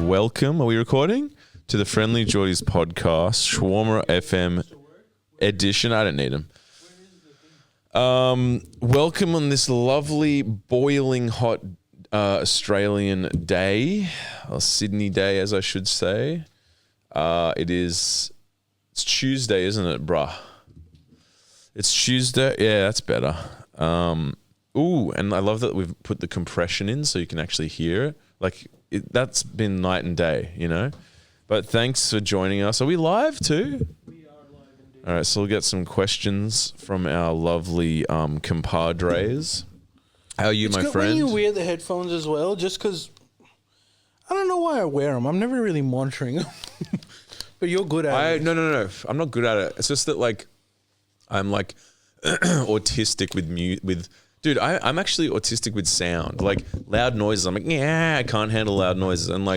welcome. Are we recording? To the Friendly Geordies podcast, Shawarma FM edition. I don't need them. Welcome on this lovely, boiling hot Australian day, or Sydney day, as I should say. It's Tuesday, isn't it, bruh? It's Tuesday. Yeah, that's better. Ooh, and I love that we've put the compression in so you can actually hear it. That's been night and day, you know? But thanks for joining us. Are we live too? We are live indeed. All right, so we'll get some questions from our lovely compadres. How are you, my It's good friend? when you wear the headphones as well, just because I don't know why I wear them. I'm never really monitoring them. But you're good at it. No. I'm not good at it. It's just that I'm autistic with dude, I'm actually autistic with sound. Like loud noises. I'm like, yeah, I can't handle loud noises. And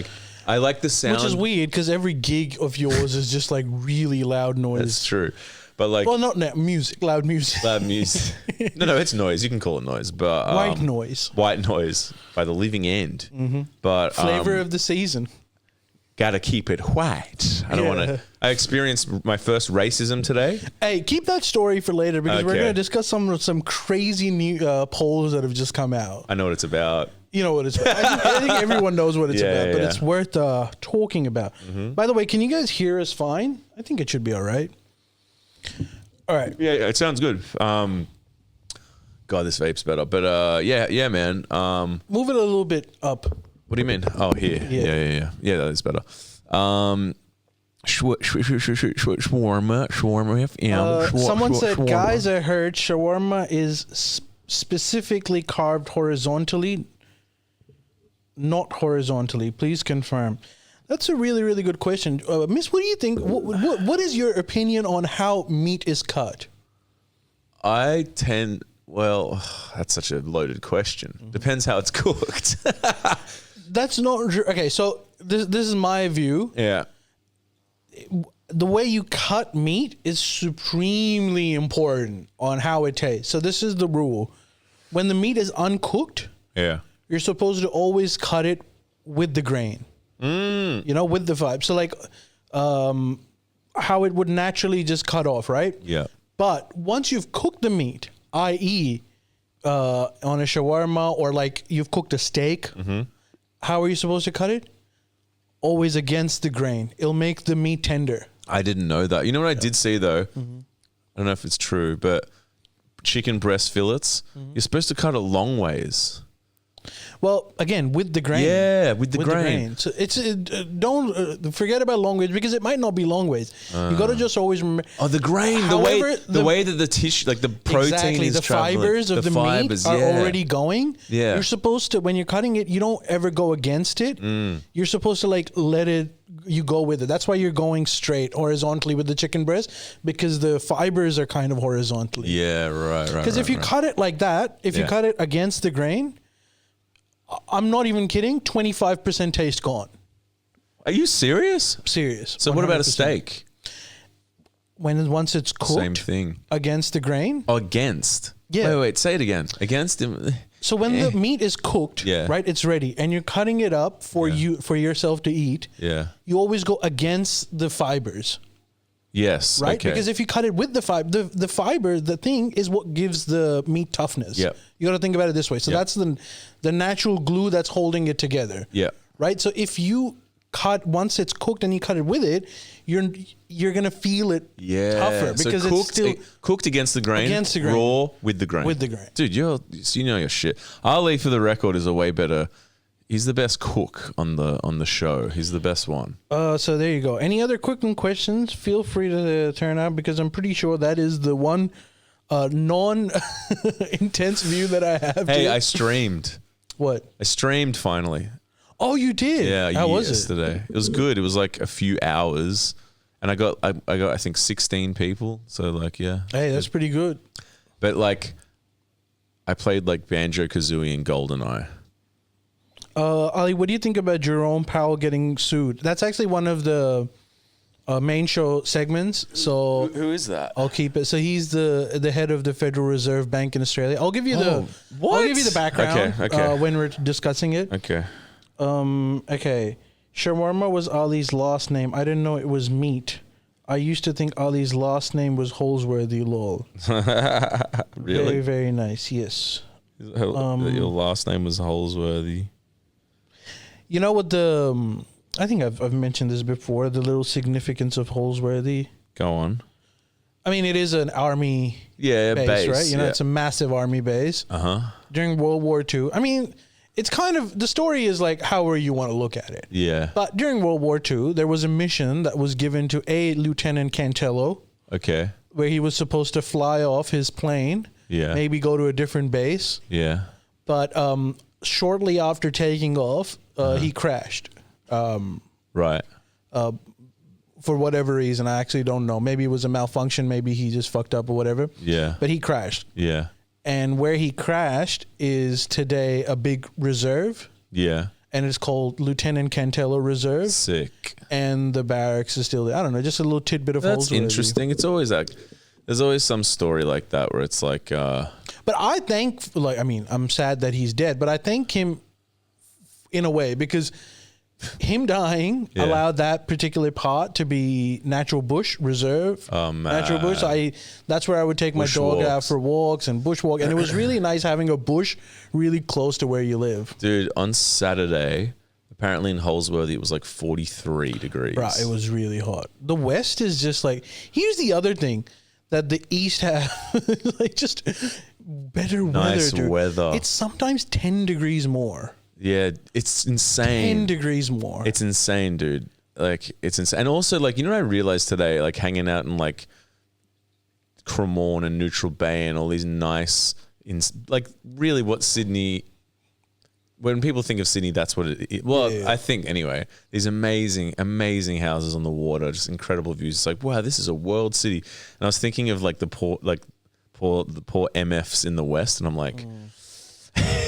I like the sound. Which is weird because every gig of yours is just like really loud noise. That's true. But well, not music, loud music. Loud music. No, it's noise. You can call it noise. But White noise. White noise by the living end. Mm-hmm. But flavor of the season. Gotta keep it white. I don't want to. I experienced my first racism today. Hey, keep that story for later because we're going to discuss some crazy new polls that have just come out. I know what it's about. You know what it's about. I think everyone knows what it's about, but it's worth talking about. Mm-hmm. By the way, can you guys hear us fine? I think it should be all right. All right. Yeah, it sounds good. God, this vape's better. But yeah, man. Move it a little bit up. What do you mean? Oh, here. Yeah. Yeah, that is better. Shawarma FM. Someone said, guys, I heard shawarma is specifically carved horizontally, not horizontally. Please confirm. That's a really, really good question. Miss, what do you think? What is your opinion on how meat is cut? Well, that's such a loaded question. Depends how it's cooked. That's not okay. So this is my view. Yeah. The way you cut meat is supremely important on how it tastes. So this is the rule: when the meat is uncooked, you're supposed to always cut it with the grain. You know, with the vibe. So how it would naturally just cut off, right? Yeah. But once you've cooked the meat, i.e., on a shawarma or you've cooked a steak. Mm-hmm. How are you supposed to cut it? Always against the grain. It'll make the meat tender. I didn't know that. You know what I did see though? Mm-hmm. I don't know if it's true, but chicken breast fillets, you're supposed to cut it long ways. Well, again, with the grain. Yeah, with the grain. So don't forget about long ways because it might not be long ways. You got to just always remember. Oh, the grain. However, the way that the tissue, like the protein is traveling. The fibers of the meat are already going. Yeah. You're supposed to, when you're cutting it, you don't ever go against it. You're supposed to let it, you go with it. That's why you're going straight horizontally with the chicken breast because the fibers are kind of horizontally. Yeah, right. Because if you cut it like that, if you cut it against the grain, I'm not even kidding, 25% taste gone. Are you serious? Serious. So 100%. What about a steak? Once it's cooked, same thing. Against the grain? Against? Yeah. Wait, say it again. Against him. So when the meat is cooked, right, it's ready, and you're cutting it up for yourself to eat, you always go against the fibers. Yes. Right? Okay. Because if you cut it with the fiber, the fiber, the thing is what gives the meat toughness. Yeah. You got to think about it this way. So that's the natural glue that's holding it together. Yeah. Right? So if you once it's cooked and you cut it with it, you're going to feel it tougher because so it's still cooked against the grain. Against the grain. Raw with the grain. With the grain. Dude, you know your shit. Ali, for the record, is a way better. He's the best cook on the show. He's the best one. So there you go. Any other cooking questions? Feel free to turn out because I'm pretty sure that is the one non-intense view that I have. Hey, I streamed. What? I streamed finally. Oh, you did? Yeah. How was yesterday? It was good. It was like a few hours, and I got I think 16 people. So yeah. Hey, that's pretty good. But I played Banjo-Kazooie and GoldenEye. Ali, what do you think about Jerome Powell getting sued? That's actually one of the main show segments. So who is that? I'll keep it. So he's the head of the Federal Reserve Bank in Australia. I'll give you I'll give you the background okay. when we're discussing it. Okay. Okay. Shawarma was Ali's last name. I didn't know it was meat. I used to think Ali's last name was Holsworthy. Lol. Really? Very, very nice. Yes. Your last name was Holsworthy. You know what the? I think I've mentioned this before. The little significance of Holsworthy. Go on. I mean, it is an army base, right? You know, it's a massive army base. During World War II. I mean, it's kind of, the story is like however you want to look at it. Yeah. But during World War II, there was a mission that was given to a Lieutenant Cantello. Okay. Where he was supposed to fly off his plane. Yeah. Maybe go to a different base. Yeah. But shortly after taking off, he crashed. Right. For whatever reason, I actually don't know. Maybe it was a malfunction. Maybe he just fucked up or whatever. Yeah. But he crashed. Yeah. And where he crashed is today a big reserve. Yeah. And it's called Lieutenant Cantello Reserve. Sick. And the barracks is still there. I don't know, just a little tidbit of That's Holsworthy. interesting. It's always like, there's always some story like that where it's like... But I think, I'm sad that he's dead, but I thank him in a way because... him dying allowed that particular part to be natural bush reserve. Natural bush. That's where I would take my dog out for walks and bushwalk. And it was really nice having a bush really close to where you live. Dude, on Saturday, apparently in Holsworthy, it was like 43 degrees. Right, it was really hot. The West is just like, here's the other thing that the East have, like just better nice weather. Dude. Weather. It's sometimes 10 degrees more. Yeah, it's insane. 10 degrees more. It's insane, dude. Like, it's insane. And also, like, you know what I realized today? Like, hanging out in, like, Cremorne and Neutral Bay and all these nice... like, really what Sydney... When people think of Sydney, that's what it is. Well, I think, anyway. These amazing, amazing houses on the water. Just incredible views. It's like, wow, this is a world city. And I was thinking of, like, the poor MFs in the West. And I'm like...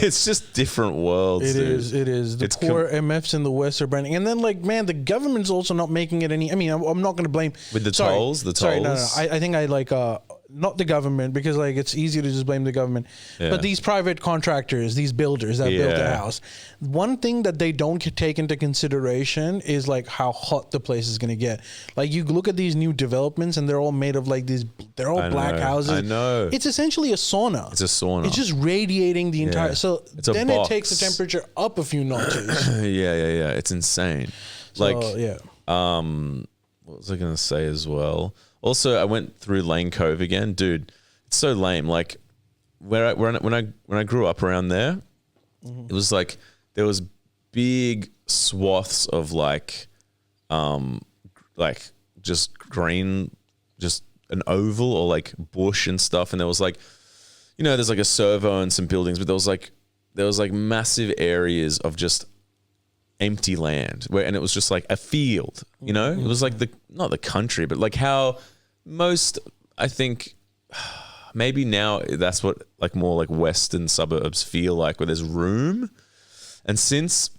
It's just different worlds. It is. The poor MFs in the West are branding. And then, like, man, the government's also not making it any... I mean, I'm not going to blame... With the tolls? Sorry, no. I think I, like... not the government, because like it's easy to just blame the government, but these private contractors, these builders that built a house. One thing that they don't take into consideration is like how hot the place is going to get. Like you look at these new developments and they're all made of like these, they're all black houses. I know. It's essentially a sauna. It's a sauna. It's just radiating the entire, so then it takes the temperature up a few notches. Yeah. It's insane. So, like, what was I going to say as well? Also, I went through Lane Cove again, dude. It's so lame. Like, when I grew up around there, it was like there was big swaths of like just green, just an oval or like bush and stuff, and there was like, you know, there's like a servo and some buildings, but there was like massive areas of just empty land and it was just like a field, you know. It was like not the country, but like how most, I think maybe now that's what like more like western suburbs feel like, where there's room. And since,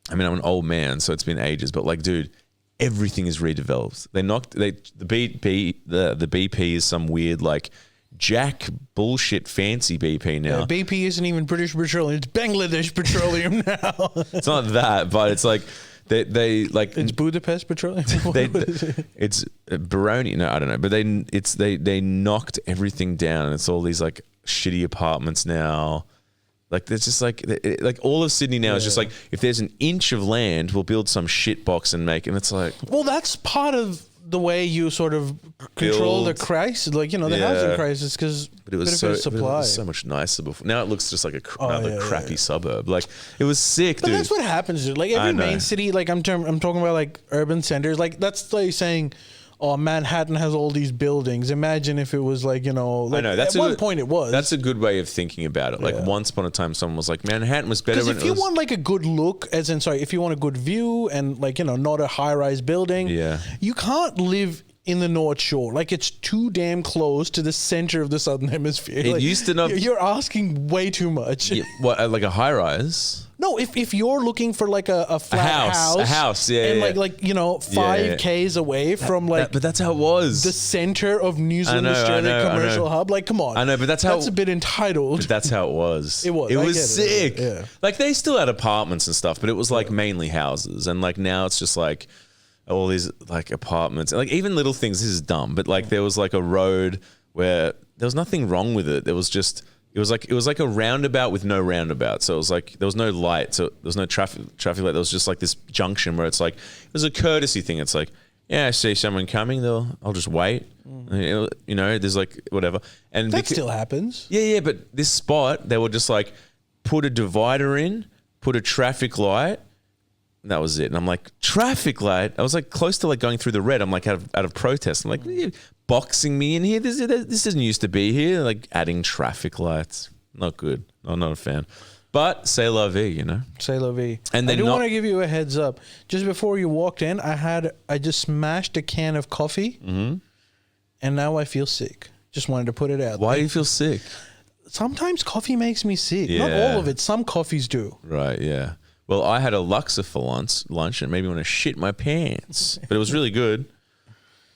I mean, I'm an old man, so it's been ages, but like, dude, everything is redeveloped. The BP is some weird like Jack bullshit fancy BP now. Yeah, BP isn't even British Petroleum; it's Bangladesh Petroleum now. It's not that, but it's like they like it's Budapest Petroleum. It's Baroni. No, I don't know, but they knocked everything down, and it's all these like shitty apartments now. Like there's just like all of Sydney now is just like, if there's an inch of land, we'll build some shit box and make, and it's like, well, that's part of the way you sort of control the crisis, like, you know, the housing crisis, because it was so much nicer before. Now it looks just like another crappy suburb. Like it was sick, but dude. That's what happens, dude. Like every main city, like I'm talking about like urban centers. Like that's like saying, oh, Manhattan has all these buildings. Imagine if it was like, you know, like, I know that's at one point it was. That's a good way of thinking about it. Like once upon a time, someone was like, Manhattan was better. Because if you want like a good look, if you want a good view and like, you know, not a high rise building, you can't live in the North Shore. Like, it's too damn close to the center of the Southern Hemisphere. It Like, used to not- You're asking way too much. Yeah, what, like a high rise? No, if you're looking for like a flat house, yeah, and yeah. like 5 Ks away from like but that's how it was. the center of New Zealand I Australia know. commercial hub. Like, come on. I know, but that's a bit entitled. But that's how it was. It was. It I was get sick. Yeah. Like they still had apartments and stuff, but it was like mainly houses. And like now it's just like all these like apartments. And like even little things. This is dumb, but like there was like a road where there was nothing wrong with it. There was just it was like a roundabout with no roundabout. So it was like there was no light. So there was no traffic light. There was just like this junction where it's like it was a courtesy thing. It's like, yeah, I see someone coming, I'll just wait. You know, there's like whatever. And That still happens. yeah, but this spot, they were just like, put a divider in, put a traffic light, and that was it. And I'm like, traffic light? I was like close to like going through the red. I'm like out of protest. I'm like, "Are you boxing me in here? This doesn't used to be here. Like adding traffic lights. Not good. I'm not a fan. But c'est la vie, you know. Say la vie. And I then do not- want to give you a heads up. Just before you walked in, I just smashed a can of coffee, and now I feel sick. Just wanted to put it out. Why there. do you feel sick? Sometimes coffee makes me sick. Not Yeah. all of it. Some coffees do. Right, yeah. Well, I had a Luxor for lunch and it made me want to shit my pants. But it was really good.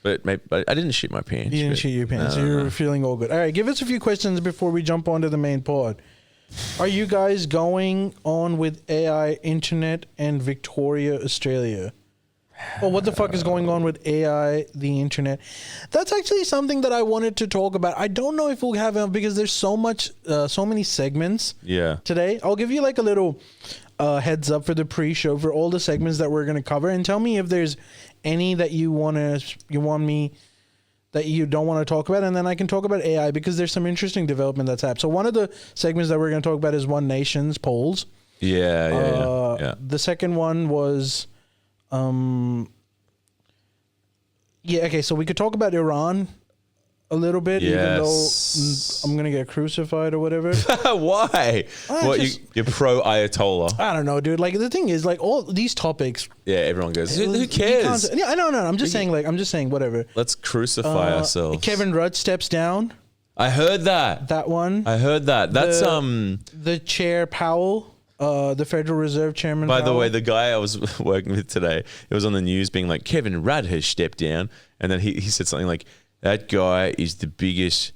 But I didn't shit my pants. You didn't but- shit your pants. No, so you're no. feeling all good. All right, give us a few questions before we jump onto the main pod. Are you guys going on with AI Internet and Victoria, Australia? Well, what the fuck is going on with AI, the internet? That's actually something that I wanted to talk about. I don't know if we'll have it because there's so many segments Yeah. today. I'll give you like a little heads up for the pre-show for all the segments that we're going to cover, and tell me if there's any that you want me that you don't want to talk about, and then I can talk about AI because there's some interesting development that's happened. So one of the segments that we're going to talk about is One Nation's polls. Yeah. The second one was, okay, so we could talk about Iran a little bit, even though Yes. I'm gonna get crucified or whatever. Why? What, you're pro Ayatollah? I don't know, dude. Like, the thing is, like, all these topics. Yeah, everyone goes, who you cares? can't- Yeah, I know. I'm just saying, whatever. Let's crucify ourselves. Kevin Rudd steps down. I heard that. That one. I heard that. That's The chair Powell, the Federal Reserve Chairman. By the Powell. way, the guy I was working with today, it was on the news being like, Kevin Rudd has stepped down. And then he said something like, that guy is the biggest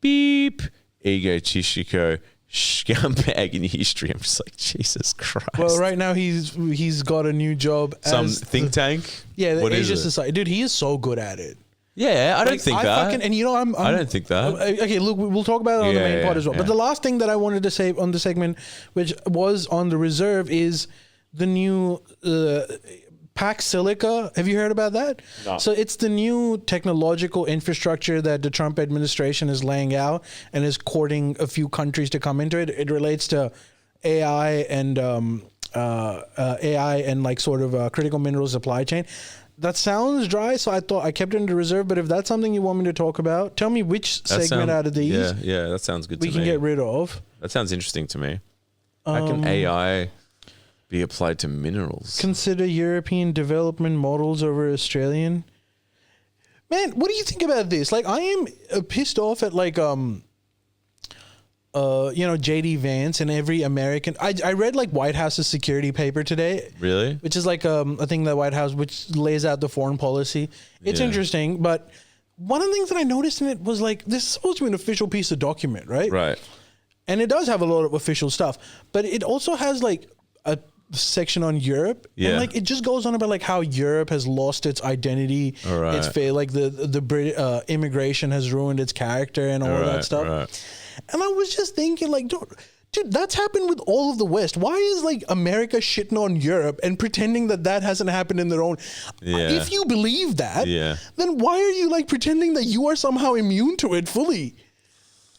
beep egotistical scumbag in history. I'm just like, Jesus Christ. Well, right now he's got a new job. Some as think tank? Yeah, the What is Asia it? Society. Dude, he is so good at it. Yeah, I don't Like, think that. And you know, I'm I don't think that. Okay, look, we'll talk about it on the main pod as well. yeah. But the last thing that I wanted to say on the segment, which was on the reserve, is the new Pax Silica. Have you heard about that? No. So it's the new technological infrastructure that the Trump administration is laying out and is courting a few countries to come into it. It relates to AI and like sort of critical mineral supply chain. That sounds dry, so I thought I kept it in the reserve. But if that's something you want me to talk about, tell me which segment out of these Yeah, that sounds good we to can me. get rid of. That sounds interesting to me. How can AI be applied to minerals? Consider European development models over Australian. Man, what do you think about this? Like, I am pissed off at like JD Vance and every American. I read like White House's security paper today. Really? Which is like a thing that White House, which lays out the foreign policy. It's Yeah. interesting, but one of the things that I noticed in it was like, this is supposed to be an official piece of document, right? Right. And it does have a lot of official stuff, but it also has like a section on Europe. Yeah. And like, it just goes on about like how Europe has lost its identity. All right. It's like the immigration has ruined its character and all of that Right, stuff. right. And I was just thinking like, dude, that's happened with all of the West. Why is like America shitting on Europe and pretending that hasn't happened in their own? Yeah. If you believe that, Yeah. then why are you like pretending that you are somehow immune to it fully?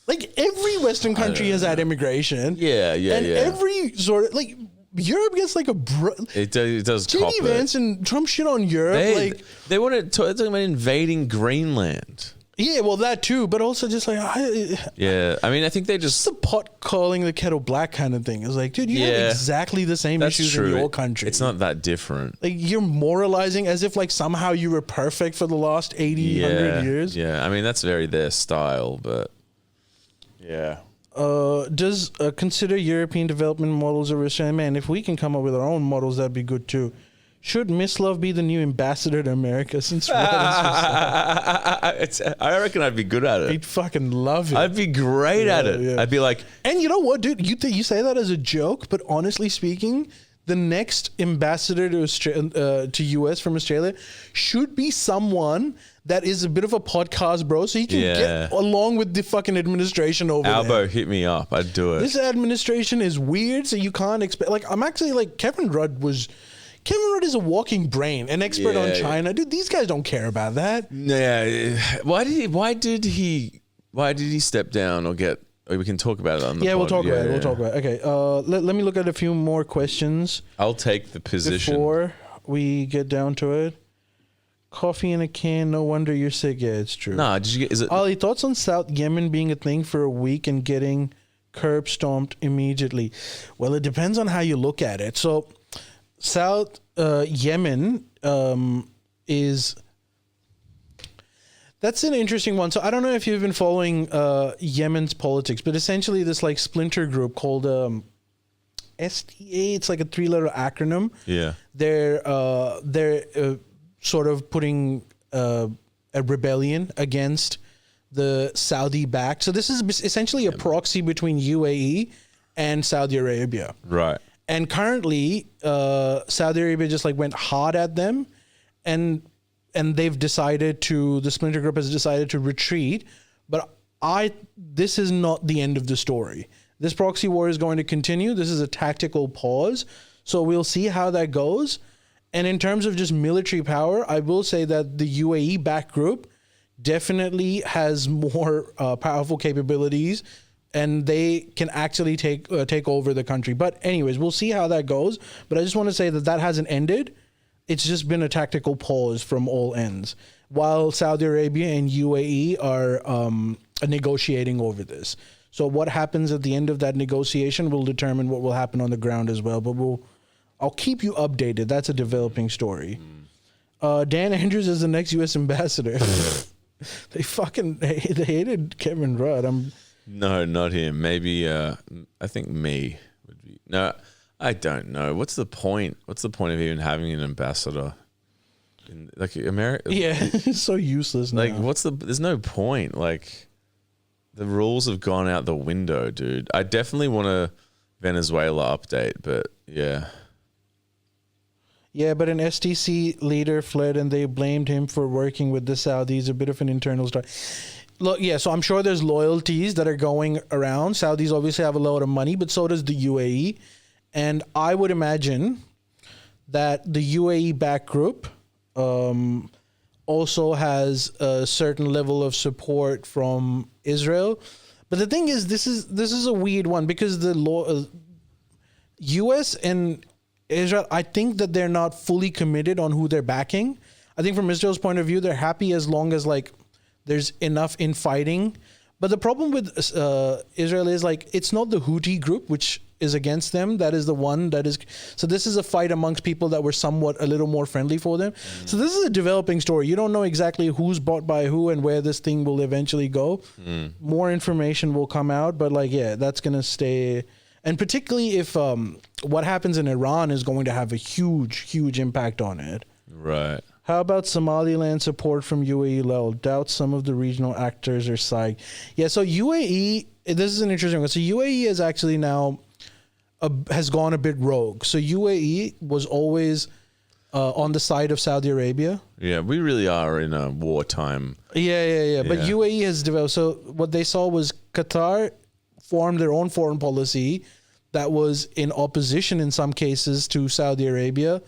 Like, every Western country has had immigration. Yeah. And every sort of like Europe gets like a It does JD cop it. Vance and Trump shit on Europe. They want to talk about invading Greenland. Yeah, well, that too, but also just like Yeah, I mean, I think they it's just the pot calling the kettle black kind of thing. It's like, dude, you have Yeah. exactly the same that's issues true. in your country. It's not that different. like you're moralizing as if like somehow you were perfect for the last 80, 100 years. Yeah, I mean that's very their style, but yeah. Does consider European development models of Australia? Man, if we can come up with our own models, that'd be good too. Should Miss Love be the new ambassador to America? Since I reckon I'd be good at it. I'd fucking love it. I'd be great at it. yeah. I'd be like, And you know what, dude? You say that as a joke, but honestly speaking, the next ambassador to to US from Australia should be someone that is a bit of a podcast bro, so he can Yeah. get along with the fucking administration over there. Albo, hit me up. I'd do it. This administration is weird, so you can't expect. Like, I'm actually like Kevin Rudd is a walking brain, an expert on Yeah. China, dude. These guys don't care about that. Yeah. Why did he step down or get? We can talk about it on the Yeah, we'll pod. talk about it. We'll talk about it. Okay. Let me look at a few more questions I'll take the position. before we get down to it. Coffee in a can. No wonder you're sick. Yeah, it's true. Nah, did you get? Is it? Ali, thoughts on South Yemen being a thing for a week and getting curb stomped immediately? Well, it depends on how you look at it. So, South Yemen is. That's an interesting one. So I don't know if you've been following Yemen's politics, but essentially this like splinter group called SDA. It's like a 3-letter acronym. Yeah. They're sort of putting a rebellion against the Saudi-backed. So this is essentially a proxy between UAE and Saudi Arabia. Right. And currently, Saudi Arabia just like went hard at them, and they've decided to. The splinter group has decided to retreat. But this is not the end of the story. This proxy war is going to continue. This is a tactical pause. So we'll see how that goes. And in terms of just military power, I will say that the UAE-backed group definitely has more powerful capabilities, and they can actually take over the country. But anyways, we'll see how that goes. But I just want to say that hasn't ended. It's just been a tactical pause from all ends, while Saudi Arabia and UAE are negotiating over this. So what happens at the end of that negotiation will determine what will happen on the ground as well. But I'll keep you updated. That's a developing story. Dan Andrews is the next U.S. ambassador. They hated Kevin Rudd. No, not him. Maybe I think me would be. No, I don't know. What's the point? What's the point of even having an ambassador? Like America? Yeah, it's so useless now. Like, there's no point. Like, the rules have gone out the window, dude. I definitely want a Venezuela update, but yeah. Yeah, but an STC leader fled and they blamed him for working with the Saudis. A bit of an internal story. Look, yeah, so I'm sure there's loyalties that are going around. Saudis obviously have a lot of money, but so does the UAE. And I would imagine that the UAE-backed group also has a certain level of support from Israel. But the thing is, this is a weird one because the US and Israel, I think that they're not fully committed on who they're backing. I think from Israel's point of view, they're happy as long as like there's enough infighting. But the problem with Israel is like it's not the Houthi group which is against them. That is the one that is. So this is a fight amongst people that were somewhat a little more friendly for them. So this is a developing story. You don't know exactly who's bought by who and where this thing will eventually go. More information will come out, but like yeah, that's gonna stay. And particularly if what happens in Iran is going to have a huge impact on it. Right. How about Somaliland support from UAE level? Doubt some of the regional actors are side. Yeah, so UAE, this is an interesting one. So UAE is actually now has gone a bit rogue. So UAE was always on the side of Saudi Arabia. Yeah, we really are in a wartime. Yeah. But Yeah. UAE has developed. So what they saw was Qatar formed their own foreign policy that was in opposition in some cases to Saudi Arabia.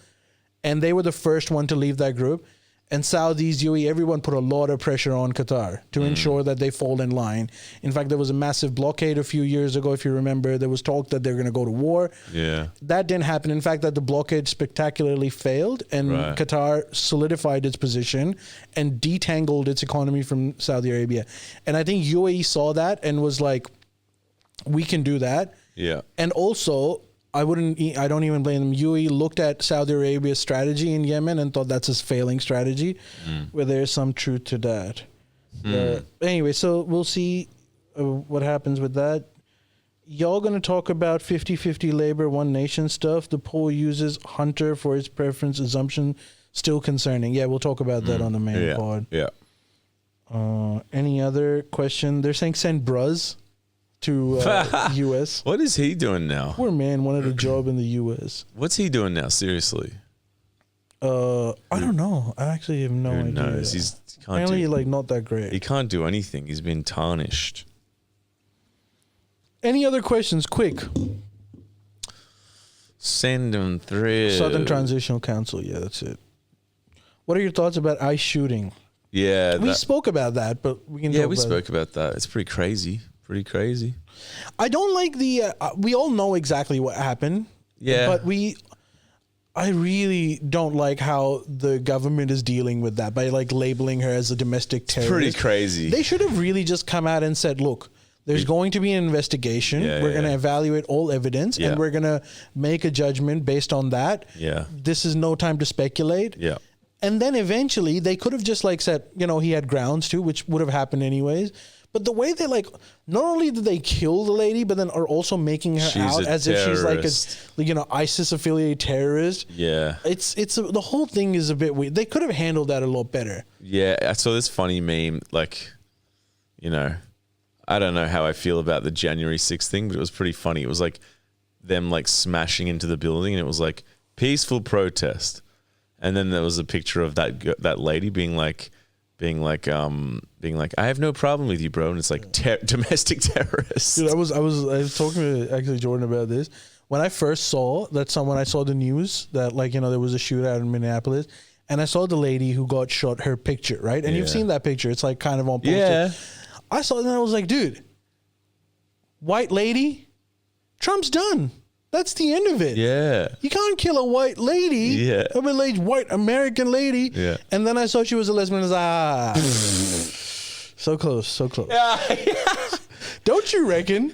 And they were the first one to leave that group. And Saudis, UAE, everyone put a lot of pressure on Qatar to ensure that they fall in line. In fact, there was a massive blockade a few years ago, if you remember. There was talk that they're going to go to war. Yeah. That didn't happen. In fact, that the blockade spectacularly failed, and Qatar solidified its position and detangled its economy from Saudi Arabia. And I think UAE saw that and was like, we can do that. Yeah. And also, I don't even blame them. UAE looked at Saudi Arabia's strategy in Yemen and thought that's a failing strategy, where there's some truth to that. Anyway, so we'll see what happens with that. Y'all going to talk about 50-50 labor, one nation stuff. The poll uses Hunter for its preference assumption. Still concerning. Yeah, we'll talk about that on the main pod. Yeah. Any other question? They're saying send Bruz to U.S. What is he doing now? Poor man wanted a job in the U.S. What's he doing now? Seriously. I don't know. I actually have no Who idea. knows? He can't Apparently, do, like, not that great. he can't do anything. He's been tarnished. Any other questions? Quick. Send them through. Southern Transitional Council. Yeah, that's it. What are your thoughts about ICE shooting? Yeah. We spoke about that, but we can talk we about spoke about that. It's pretty crazy. Pretty crazy. I don't like the... we all know exactly what happened. Yeah. But I really don't like how the government is dealing with that by, like, labeling her as a domestic terrorist. Pretty crazy. They should have really just come out and said, look, there's going to be an investigation. We're going to evaluate all evidence and we're going to make a judgment based on that. Yeah. This is no time to speculate. Yeah. And then eventually they could have just, like, said, you know, he had grounds too, which would have happened anyways. But the way they, like, not only did they kill the lady, but then are also making her out as if she's like a, you know, ISIS affiliated terrorist. Yeah. The whole thing is a bit weird. They could have handled that a lot better. Yeah. I saw this funny meme, like, you know, I don't know how I feel about the January 6th thing, but it was pretty funny. It was like them, like, smashing into the building, and it was like peaceful protest. And then there was a picture of that lady being like, I have no problem with you, bro. And it's like domestic terrorist. Dude, I was talking to actually Jordan about this. When I first saw that I saw the news that, like, you know, there was a shootout in Minneapolis, and I saw the lady who got shot, her picture, right? And you've seen that picture. It's like kind of on poster. Yeah. I saw it and I was like, dude, white lady, Trump's done. That's the end of it. Yeah. You can't kill a white lady. Yeah. A middle-aged white American lady. Yeah. And then I saw she was a lesbian. I was so close, so close. Don't you reckon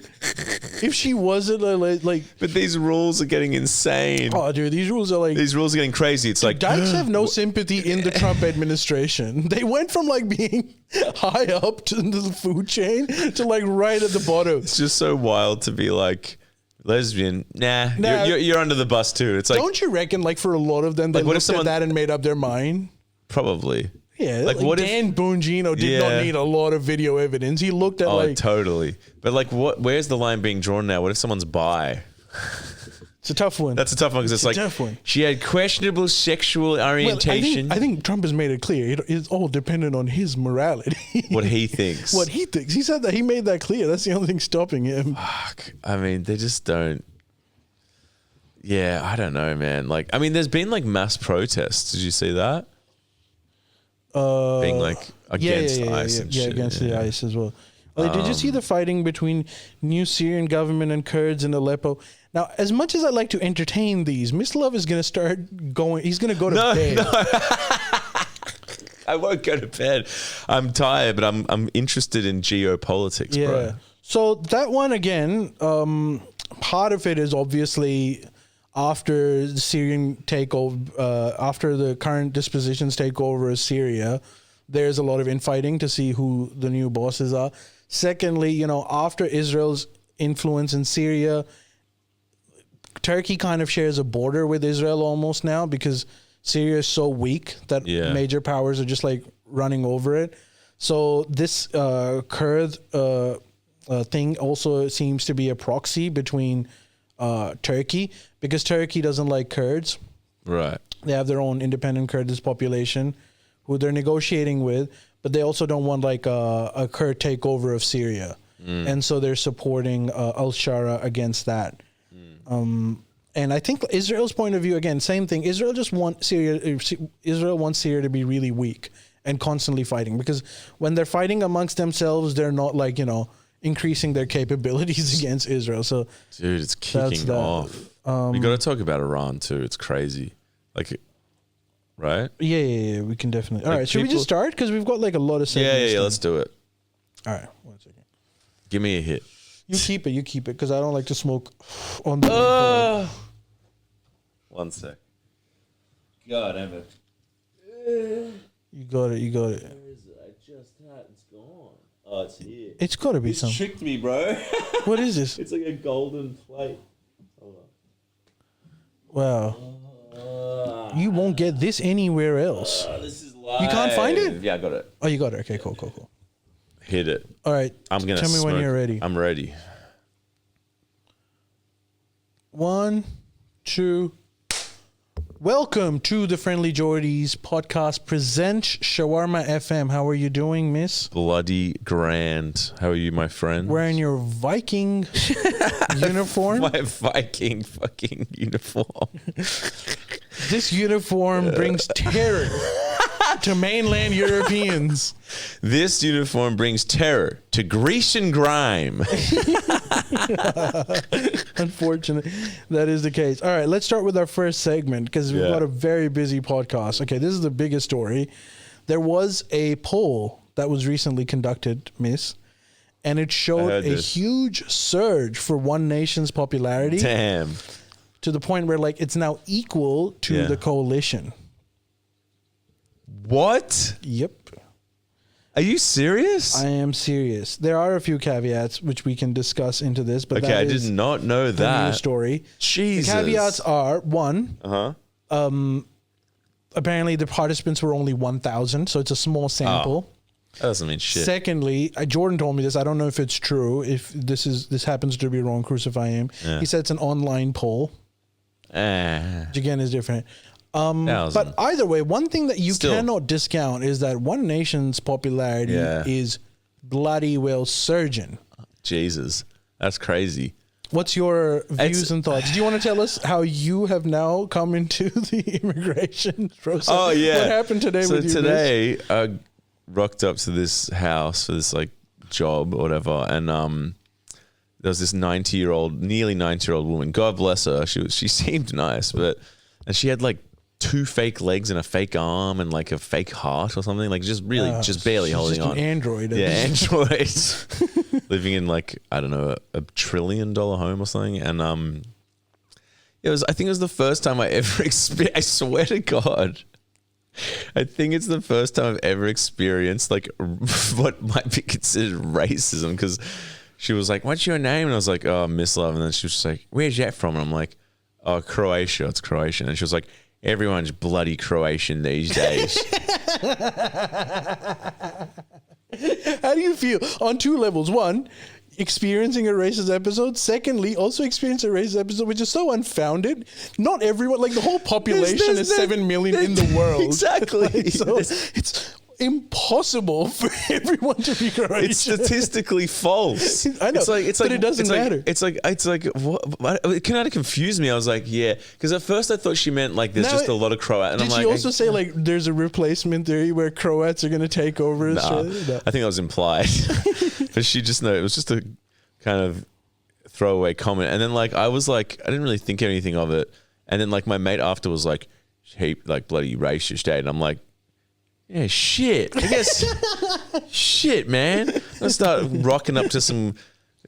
if she wasn't like... But these rules are getting insane. Oh, dude, these rules are like... These rules are getting crazy. It's like... Dykes have no sympathy in the Trump administration. They went from, like, being high up to the food chain to, like, right at the bottom. It's just so wild to be like... Lesbian, nah. You're under the bus too. It's like, don't you reckon, like, for a lot of them, they looked at that and made up their mind? Probably. Yeah, like what Dan Bongino did not need a lot of video evidence. He looked at totally. But like, where's the line being drawn now? What if someone's bi? It's a tough one. That's a tough one because it's like tough one. She had questionable sexual orientation. I think Trump has made it clear. It's all dependent on his morality. What he thinks. What he thinks. He said that. He made that clear. That's the only thing stopping him. Fuck. I mean, they just don't. Yeah, I don't know, man. Like, I mean, there's been like mass protests. Did you see that? Being like against ICE and shit. Yeah, against the ICE as well. Did you see the fighting between new Syrian government and Kurds in Aleppo? Now, as much as I like to entertain these, Miss Love is going to start going. He's going to go to bed. No. I won't go to bed. I'm tired, but I'm interested in geopolitics, bro. So that one again, part of it is obviously after the Syrian takeover, after the current dispositions take over Syria, there's a lot of infighting to see who the new bosses are. Secondly, you know, after Israel's influence in Syria, Turkey kind of shares a border with Israel almost now because Syria is so weak that major powers are just like running over it. So this Kurd thing also seems to be a proxy between Turkey because Turkey doesn't like Kurds. Right. They have their own independent Kurdish population who they're negotiating with, but they also don't want like a Kurd takeover of Syria. And so they're supporting al-Shara against that. And I think Israel's point of view, again, same thing. Israel wants Syria to be really weak and constantly fighting, because when they're fighting amongst themselves, they're not like, increasing their capabilities against Israel. So, dude, it's kicking off. We got to talk about Iran too. It's crazy. Like, right? Yeah. We can definitely. All right. Should we just start? Because we've got like a lot of segments. Yeah. Let's do it. All right. 1 second. Give me a hit. You keep it, because I don't like to smoke on the 1 sec. God damn it. You got it. Where is it? I just had it's gone. Oh, it's here. It's got to be It's something. tricked me, bro. What is this? It's like a golden plate. Hold Wow. on. You won't get this anywhere else. This is live. You can't find it? Yeah, I got it. Oh, you got it. Okay, cool. Hit it. All right. I'm gonna Tell me when smoke. you're ready. I'm ready. 1, 2. Welcome to the Friendly Geordies podcast presents Shawarma FM. How are you doing, miss? Bloody grand. How are you, my friend? Wearing your Viking uniform. My Viking fucking uniform. This uniform brings terror to mainland Europeans. This uniform brings terror to Grecian grime. Unfortunately, that is the case. All right, let's start with our first segment because we've got a very busy podcast. Okay, this is the biggest story. There was a poll that was recently conducted, miss, and it showed a huge surge for One Nation's popularity. Damn. To the point where, like, it's now equal to the coalition. What? Yep. Are you serious? I am serious. There are a few caveats which we can discuss into this, but okay, I did not know the that. new story. Jesus. The caveats are, one, apparently the participants were only 1,000, so it's a small sample. That doesn't mean shit. Secondly, Jordan told me this. I don't know if it's true. If this happens to be wrong, crucify him. Yeah. He said it's an online poll, which again is different. But either way, one thing that you cannot discount is that One Nation's popularity is bloody well surging. Jesus, that's crazy. What's your views and thoughts? Do you want to tell us how you have now come into the immigration process? Oh, yeah. What happened today with you? So today, I rocked up to this house for this like job or whatever, and there was this nearly 90-year-old woman. God bless her. She seemed nice, and she had like 2 fake legs and a fake arm and like a fake heart or something, like just barely holding on. An android. Yeah, android. Living in like, I don't know, a $1 trillion home or something. And I think it was the first time I ever experienced, I swear to God, I think it's the first time I've ever experienced like what might be considered racism, because she was like, "What's your name?" And I was like, "Oh, Miss Love." And then she was just like, "Where's that from?" And I'm like, "Oh, Croatia. It's Croatian." And she was like, "Everyone's bloody Croatian these days." How do you feel on 2 levels? One, experiencing a racist episode. Secondly, also experiencing a racist episode, which is so unfounded. Not everyone, like the whole population is 7 million in the world. Exactly. Like, so it's impossible for everyone to be Croatian. It's statistically false. I know, but it doesn't matter. It's like what? It kind of confused me. I was like, yeah, because at first I thought she meant like there's just a lot of Croats. Did she also say like there's a replacement theory where Croats are going to take over Australia? No. I think that was implied. But she just it was just a kind of throwaway comment. And then like I was like, I didn't really think anything of it. And then like my mate after was like, "Hey, like bloody racist," and I'm like, yeah, shit. I guess, shit, man. I start rocking up to some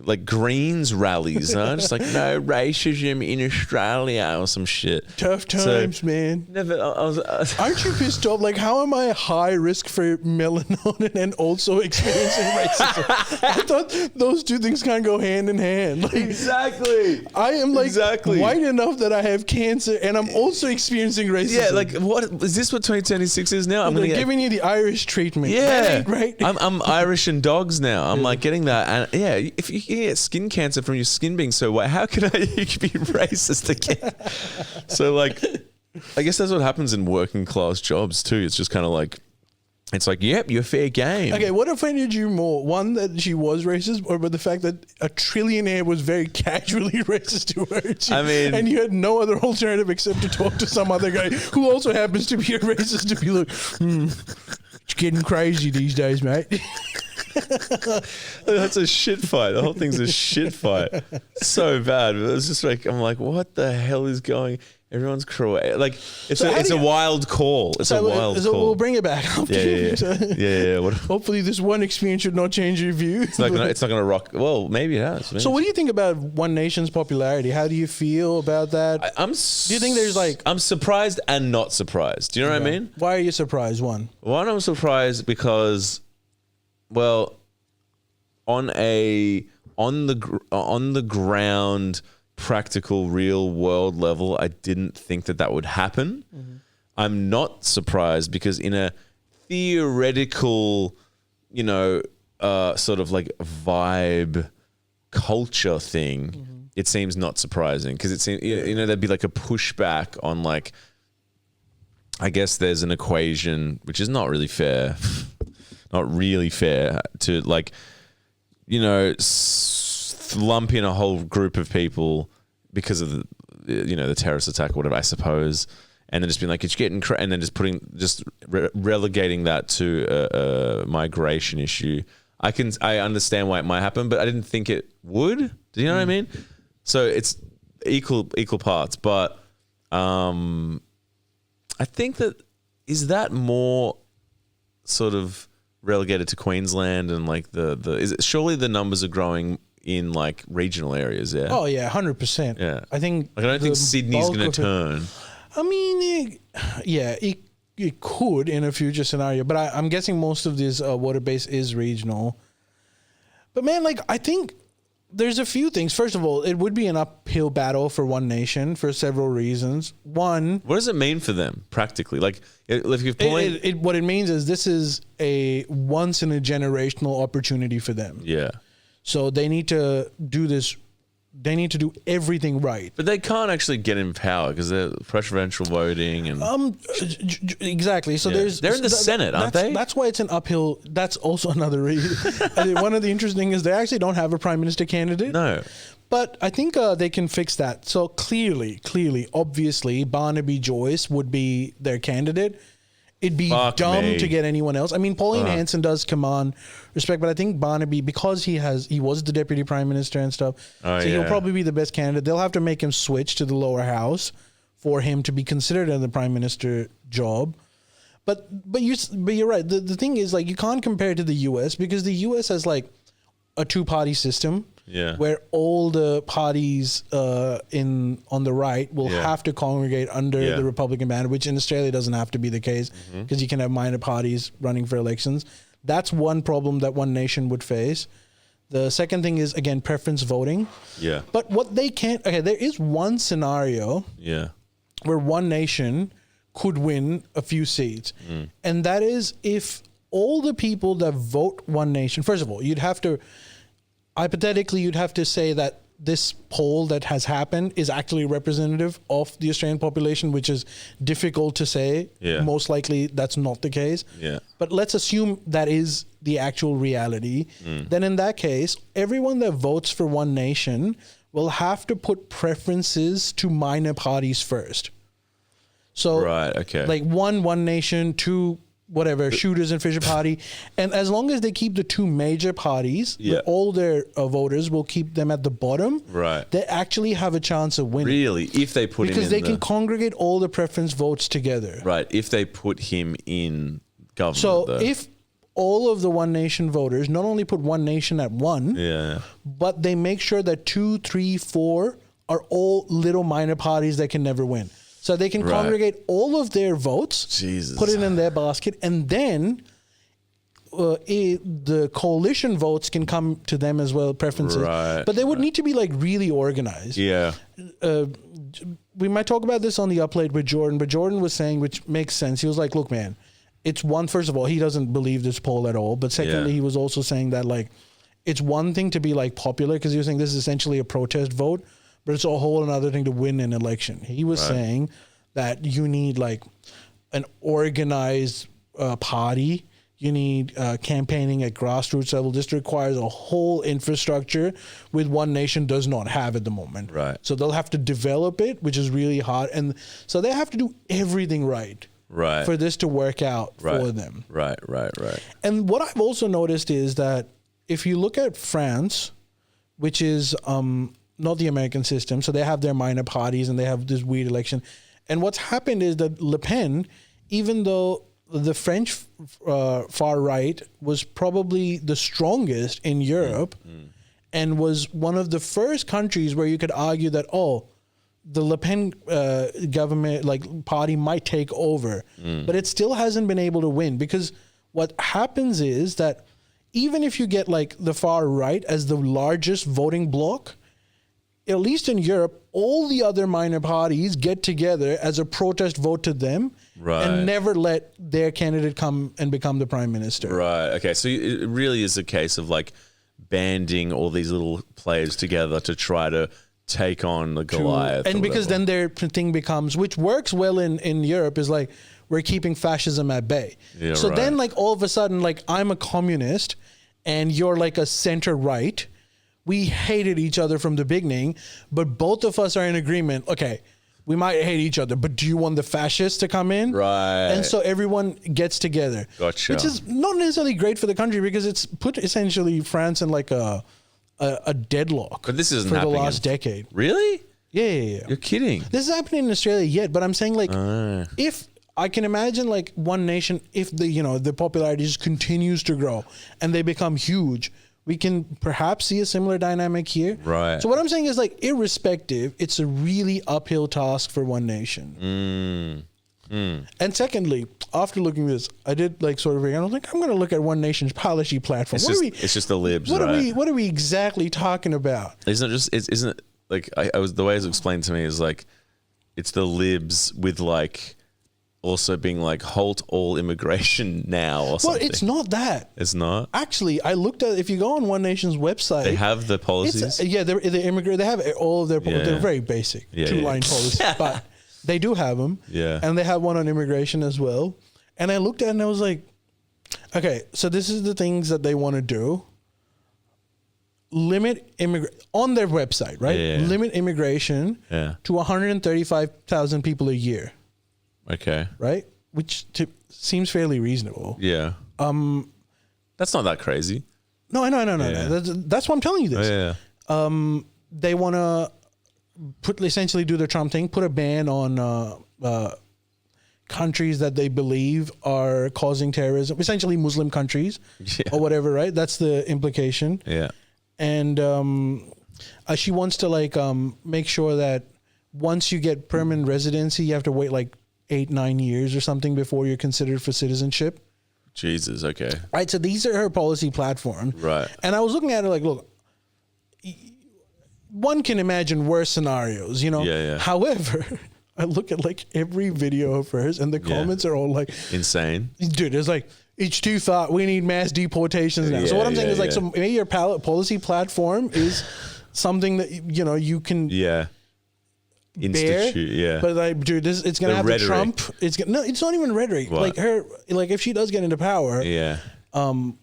like Greens rallies, huh? Just like no racism in Australia or some shit. Tough times, man. Never. Aren't you pissed off? Like, how am I high risk for melanin and also experiencing racism? I thought those 2 things can't go hand in hand. Like, exactly. I am like white enough that I have cancer and I'm also experiencing racism. Yeah, like what is this? What 2026 is now? I'm giving you the Irish treatment. Yeah, right. I'm Irish and dogs now. I'm like getting that, and yeah, if you get skin cancer from your skin being so white, how can you be racist again? So like, I guess that's what happens in working class jobs too. It's just kind of like It's like, yep, you're fair game. Okay, what offended you more? One, that she was racist, or but the fact that a trillionaire was very casually racist to her? I mean- and you had no other alternative except to talk to some other guy who also happens to be a racist to be like, it's getting crazy these days, mate. That's a shit fight. The whole thing's a shit fight. So bad. But it's just like, I'm like, what the hell is going? Everyone's cruel. Like, it's So how it's do a you- wild call. It's a wild so call. we'll bring it back after. Yeah. What, Hopefully, this one experience should not change your view. it's not gonna rock. Well, maybe it has. Maybe So, what do you think about One Nation's popularity? How do you feel about that? do you think there's like- I'm surprised and not surprised. Do you know what I mean? Why are you surprised? One. One, I'm surprised because, well, on the ground, practical, real world level, I didn't think that would happen. Mm-hmm. I'm not surprised because in a theoretical, sort of like vibe culture thing, it seems not surprising because it seems there'd be like a pushback on like. I guess there's an equation which is not really fair, to like, lump in a whole group of people because of the terrorist attack or whatever, I suppose, and then just being like, it's getting, and then just relegating that to a migration issue. I understand why it might happen, but I didn't think it would. Do you know what I mean? So it's equal parts, but I think is that more sort of relegated to Queensland and like surely the numbers are growing in like regional areas, yeah. Oh yeah, 100%. Yeah. I think Like I don't think Sydney's going to turn. I mean, it could in a future scenario, but I'm guessing most of this water base is regional. But man, like I think there's a few things. First of all, it would be an uphill battle for One Nation for several reasons. One, What does it mean for them practically? Like if you're pulling, what it means is this is a once in a generational opportunity for them. yeah. So they need to do this. They need to do everything right. But they can't actually get in power because they're preferential voting and Exactly. So Yeah. They're in the Senate, aren't they? That's why it's an uphill. That's also another reason. I think one of the interesting is they actually don't have a prime minister candidate. no. But I think they can fix that. So clearly, obviously, Barnaby Joyce would be their candidate. It'd be Fuck dumb me. to get anyone else. I mean, Pauline Hanson does command respect, but I think Barnaby, because he was the deputy prime minister and stuff, Oh, so he'll yeah. probably be the best candidate. They'll have to make him switch to the lower house for him to be considered in the prime minister job. But you're right. The thing is, like, you can't compare it to the US because the US has like a two-party system. Yeah. Where all the parties on the right will Yeah. have to congregate under Yeah. the Republican banner, which in Australia doesn't have to be the case because you can have minor parties running for elections. That's one problem that One Nation would face. The second thing is, again, preference voting. Yeah. But what they can't, okay, there is one scenario Yeah. where One Nation could win a few seats. And that is if all the people that vote One Nation, first of all, hypothetically, you'd have to say that this poll that has happened is actually representative of the Australian population, which is difficult to say. Yeah. Most likely that's not the case. Yeah. But let's assume that is the actual reality. Then in that case, everyone that votes for One Nation will have to put preferences to minor parties first. So Right, okay. like One Nation, two whatever, Shooters and Fisher Party. And as long as they keep the two major parties, Yeah. all their voters will keep them at the bottom. Right. They actually have a chance of winning. Really, if they put Because him they in can congregate all the preference votes together. right, if they put him in government. So though. if all of the One Nation voters not only put One Nation at one, yeah, but they make sure that 2, 3, 4 are all little minor parties that can never win. So they can Right. congregate all of their votes, Jesus. put it in their basket, and then the coalition votes can come to them as well, preferences. Right, But they would need to be like really organized. yeah, We might talk about this on the upload with Jordan, but Jordan was saying, which makes sense. He was like, look, man, it's one, first of all, he doesn't believe this poll at all. But secondly, Yeah. he was also saying that like, it's one thing to be like popular because he was saying this is essentially a protest vote, but it's a whole another thing to win an election. He was saying that you need like an organized party You need campaigning at grassroots level. This requires a whole infrastructure with One Nation does not have at the moment. Right. So they'll have to develop it, which is really hard. And so they have to do everything right. Right. For this to work out Right. for them. Right. And what I've also noticed is that if you look at France, which is not the American system, so they have their minor parties and they have this weird election. And what's happened is that Le Pen, even though the French far right was probably the strongest in Europe and was one of the first countries where you could argue that, the Le Pen government, like party, might take over, but it still hasn't been able to win, because what happens is that even if you get like the far right as the largest voting bloc, at least in Europe, all the other minor parties get together as a protest vote to them, Right. and never let their candidate come and become the prime minister. Right. Okay. So it really is a case of like banding all these little players together to try to take on the Goliath. And or because whatever. then their thing becomes, which works well in Europe, is like, we're keeping fascism at bay. Yeah, so right. then like all of a sudden, like I'm a communist and you're like a center right. We hated each other from the beginning, but both of us are in agreement. Okay, we might hate each other, but do you want the fascists to come in? Right. And so everyone gets together. Gotcha. Which is not necessarily great for the country, because it's put essentially France in like a deadlock. But this isn't for the happening last decade. Really? Yeah. You're kidding. This is happening in Australia yet, but I'm saying like if I can imagine like One Nation, if the popularity just continues to grow and they become huge, we can perhaps see a similar dynamic here. Right. So what I'm saying is like, irrespective, it's a really uphill task for One Nation. And secondly, after looking at this, I did like sort of, I was like, I'm going to look at One Nation's policy platform. It's just the libs, what right? What are we exactly talking about? Isn't it like I was, the way it was explained to me is like, it's the libs with like also being like, halt all immigration now or something. Well, it's not that. It's not. Actually, I looked at, if you go on One Nation's website, They have the policies. they're immigrant. They have all of their Yeah. They're very basic two-line policies, but they do have them. Yeah. And they have one on immigration as well. And I looked at it and I was like, okay, so this is the things that they want to do. Limit on their website, right? Yeah. Limit immigration to 135,000 people a year, Okay. right? Which seems fairly reasonable. Yeah. That's not that crazy. No. Yeah. That's why I'm telling you this. Yeah. They want to essentially do the Trump thing, put a ban on countries that they believe are causing terrorism, essentially Muslim countries or whatever, right? That's the implication. Yeah. And she wants to make sure that once you get permanent residency, you have to wait like 8-9 years or something before you're considered for citizenship. Jesus. Okay. Right. So these are her policy platforms. Right. And I was looking at it like, look, one can imagine worse scenarios, Yeah. However, I look at like every video of hers and the comments are all like, Insane. dude, it's like, it's too far. We need mass deportations now. So what I'm saying is like, so maybe your policy platform is something that, you can Yeah. bear. Institute. Yeah. But like, dude, it's going to have rhetoric. the Trump. No, it's not even rhetoric. What? Like if she does get into power, Yeah.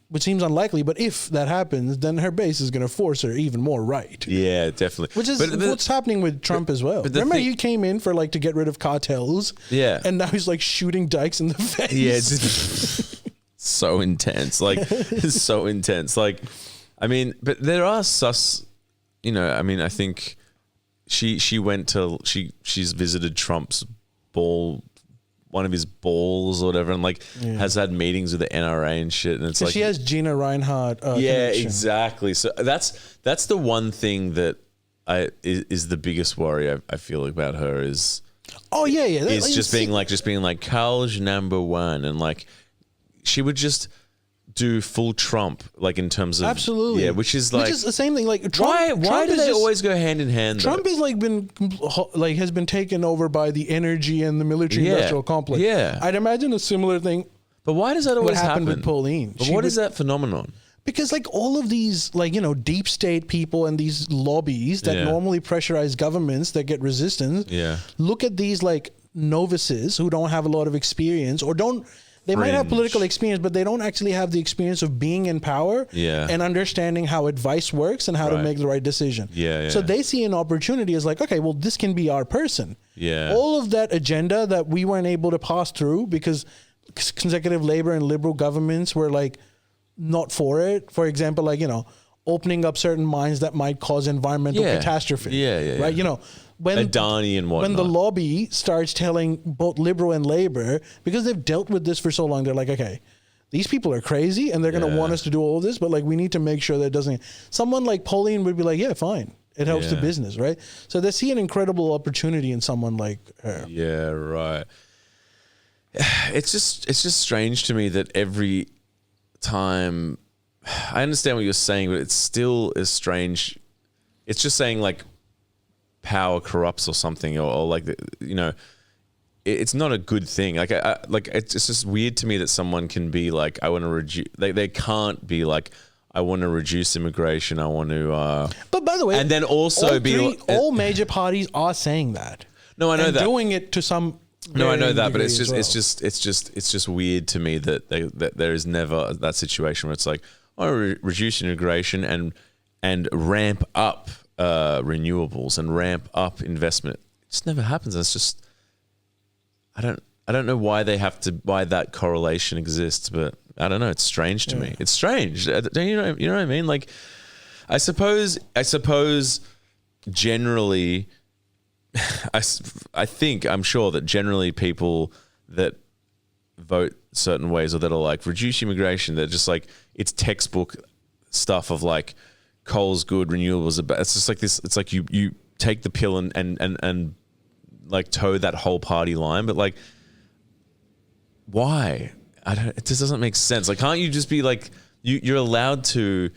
which seems unlikely, but if that happens, then her base is going to force her even more right. Yeah. Definitely. Which is what's happening with Trump as well. but the Remember, thing- he came in for to get rid of cartels. Yeah. And now he's like shooting dykes in the face. Yeah, it's so intense. Like, it's so intense. Like, I mean, but there are sus, I mean, I think she's visited Trump's ball, one of his balls or whatever, and has had meetings with the NRA and shit. And it's So like, she has Gina Reinhardt. yeah, connection. exactly. So that's the one thing that is the biggest worry I feel about her is. Oh yeah. It's just being like college number one, and like she would just do full Trump, like in terms of absolutely, which is the same thing. Like Trump, why do is they just, always go hand in hand? Trump is has been taken over by the energy and the military industrial complex. Yeah, I'd imagine a similar thing. But why does that always happen happen with Pauline? But what is that phenomenon? Because all of these deep state people and these lobbies that normally pressurize governments that get resistance. Yeah. Look at these novices who don't have a lot of experience or don't. They might have fringe. political experience, but they don't actually have the experience of being in power Yeah. and understanding how advice works and how to Right. make the right decision. Yeah, So yeah. they see an opportunity as like, okay, well, this can be our person. Yeah. All of that agenda that we weren't able to pass through because consecutive labor and liberal governments were like not for it. For example, like, opening up certain mines that might cause environmental Yeah. catastrophe. Yeah, Right? yeah. When Adani and whatnot. when the lobby starts telling both liberal and labor, because they've dealt with this for so long, they're like, okay, these people are crazy and they're going to Yeah. want us to do all of this, but like we need to make sure that it doesn't. Someone like Pauline would be like, yeah, fine. It helps the Yeah. business, right? So they see an incredible opportunity in someone like her. Yeah, right. It's just strange to me that every time I understand what you're saying, but it's still as strange. It's just saying like power corrupts or something, or like it's not a good thing. Like it's just weird to me that someone can be like, I want to reduce. They can't be like, I want to reduce immigration. I want to. But by the way, And then also all major parties are saying that. No, I know and that. doing it to some. No, I know varying that, but it's degree just as well. it's just weird to me that there is never that situation where it's like, reduce integration and ramp up renewables and ramp up investment. It just never happens. It's just I don't know why that correlation exists, but I don't know. It's strange to me. It's strange. Don't you know what I mean? Like, I suppose generally. I'm sure that generally people that vote certain ways or that are like reduce immigration, they're just like, it's textbook stuff of like coal's good, renewables are bad. It's just like this. It's like you take the pill and like toe that whole party line, but like, why? It just doesn't make sense. Like, can't you just be like, you're allowed to,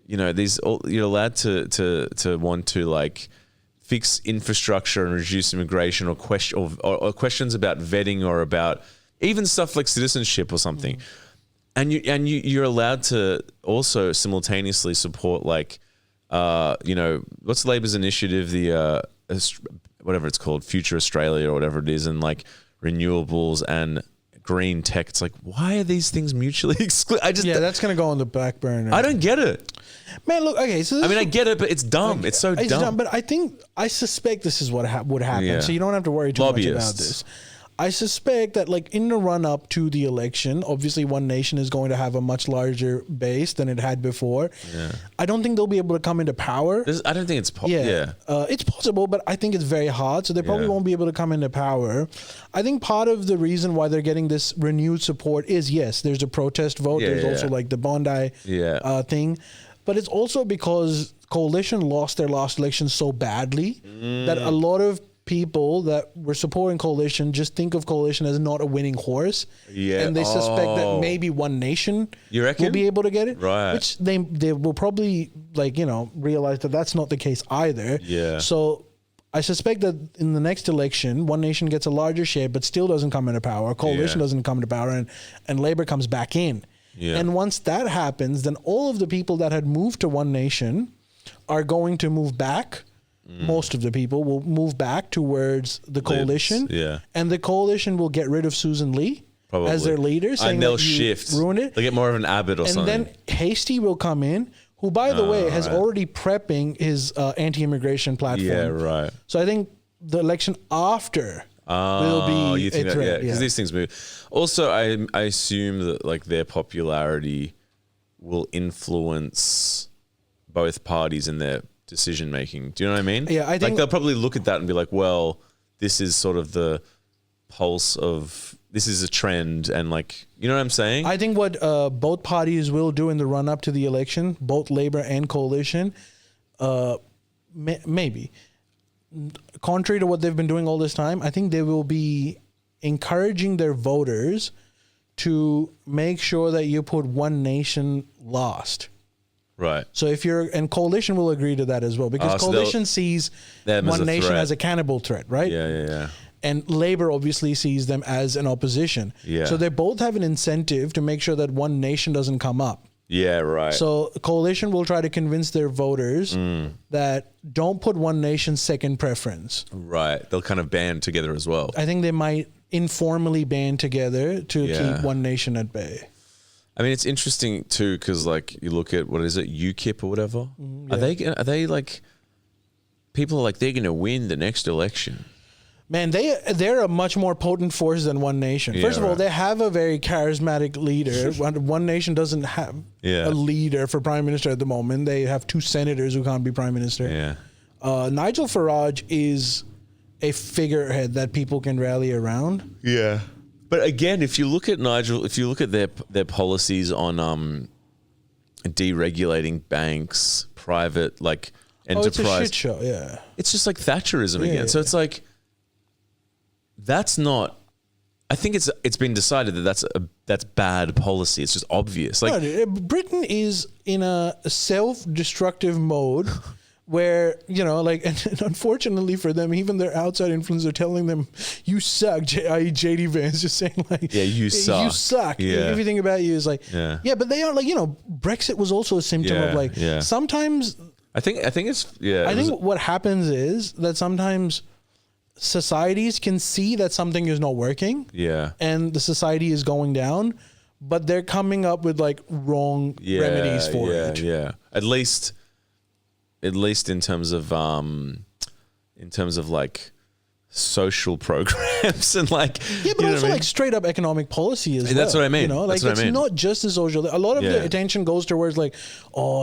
you're allowed to want to like fix infrastructure and reduce immigration or questions about vetting or about even stuff like citizenship or something. And you're allowed to also simultaneously support like, what's Labor's initiative, the whatever it's called, Future Australia or whatever it is, and like renewables and green tech. It's like, why are these things mutually exclusive? that's going to go on the back burner. I don't get it. Man, look, okay, so I get it, but it's dumb. It's so dumb. But I suspect this is what would happen. Yeah. So you don't have to worry too much about Lobbyists. this. I suspect that like in the run up to the election, obviously One Nation is going to have a much larger base than it had before. Yeah. I don't think they'll be able to come into power. I don't think it's It's possible, but I think it's very hard. So they probably Yeah. won't be able to come into power. I think part of the reason why they're getting this renewed support is, yes, there's a protest vote. Yeah, there's yeah. also like the Bondi thing. But it's also because Coalition lost their last election so badly that a lot of people that were supporting Coalition just think of Coalition as not a winning horse. Yeah. And they suspect that Oh. maybe One Nation You reckon? will be able to get it. Right. Which they will probably realize that that's not the case either. Yeah. So I suspect that in the next election, One Nation gets a larger share but still doesn't come into power. Coalition Yeah. doesn't come into power and Labor comes back in. Yeah. And once that happens, then all of the people that had moved to One Nation are going to move back. Most of the people will move back towards the Coalition. Yeah. And the Coalition will get rid of Susan Lee Probably. as their leader, saying And they'll that you shift. ruined it. They'll get more of an Abbott or And something. then Hasty will come in, who, by the way, has right. already prepping his anti-immigration platform. Yeah, right. So I think the election after will be you think a that, threat. because these things move. Also, I assume that like their popularity will influence both parties in their decision making. Do you know what I mean? Yeah, I like think- they'll probably look at that and be like, well, this is sort of the pulse of, this is a trend, and like, you know what I'm saying? I think what both parties will do in the run up to the election, both Labor and Coalition, maybe, contrary to what they've been doing all this time, I think they will be encouraging their voters to make sure that you put One Nation last. Right. So if you're, and Coalition will agree to that as well, because So Coalition sees them as One a Nation threat. as a cannibal threat, right? Yeah. And Labor obviously sees them as an opposition. Yeah. So they both have an incentive to make sure that One Nation doesn't come up. Yeah, right. So coalition will try to convince their voters that don't put one nation second preference. Right. They'll kind of band together as well. I think they might informally band together to Yeah. keep one nation at bay. I mean, it's interesting too because like you look at what is it, UKIP or whatever. Are they like people are like they're going to win the next election? Man, they're a much more potent force than One Nation. First of all, right. they have a very charismatic leader. One Nation doesn't have Yeah. a leader for prime minister at the moment. They have 2 senators who can't be prime minister. Yeah. Nigel Farage is a figurehead that people can rally around. Yeah. But again, if you look at Nigel, if you look at their policies on deregulating banks, private like enterprise, Oh, it's a shit show. Yeah. it's just like Thatcherism again. Yeah. So it's like that's not. I think it's been decided that that's bad policy. It's just obvious. Like No, Britain is in a self-destructive mode where, you know, like, and unfortunately for them, even their outside influence are telling them, you suck, i.e. JD Vance, just saying like, Yeah, you suck. You suck. Yeah. Everything about you is like, Yeah. but they are like, you know, Brexit was also a symptom of like, sometimes I think it's I think what happens is that sometimes societies can see that something is not working and the society is going down, but they're coming up with like wrong remedies for it. Yeah. At least in terms of like social programs and like Yeah, but you know also what I mean? like straight up economic policy as well. That's what I mean. You know, like That's what I it's mean. not just the social. A lot of the attention goes towards like,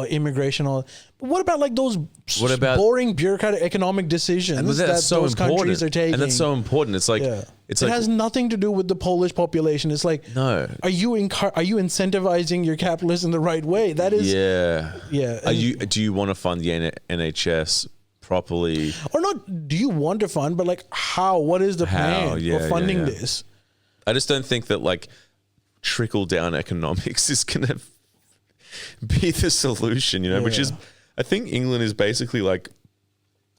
immigration. All. But what about like those boring bureaucratic economic decisions that so those important. countries are taking? And that's so important. It's like it has nothing to do with the Polish population. It's like, no. Are you incentivizing your capitalists in the right way? That is, Do you want to fund the NHS properly? Or not? Do you want to fund? But like, how? What is the plan of funding this? I just don't think that like trickle down economics is gonna be the solution. You know, which is, I think England is basically like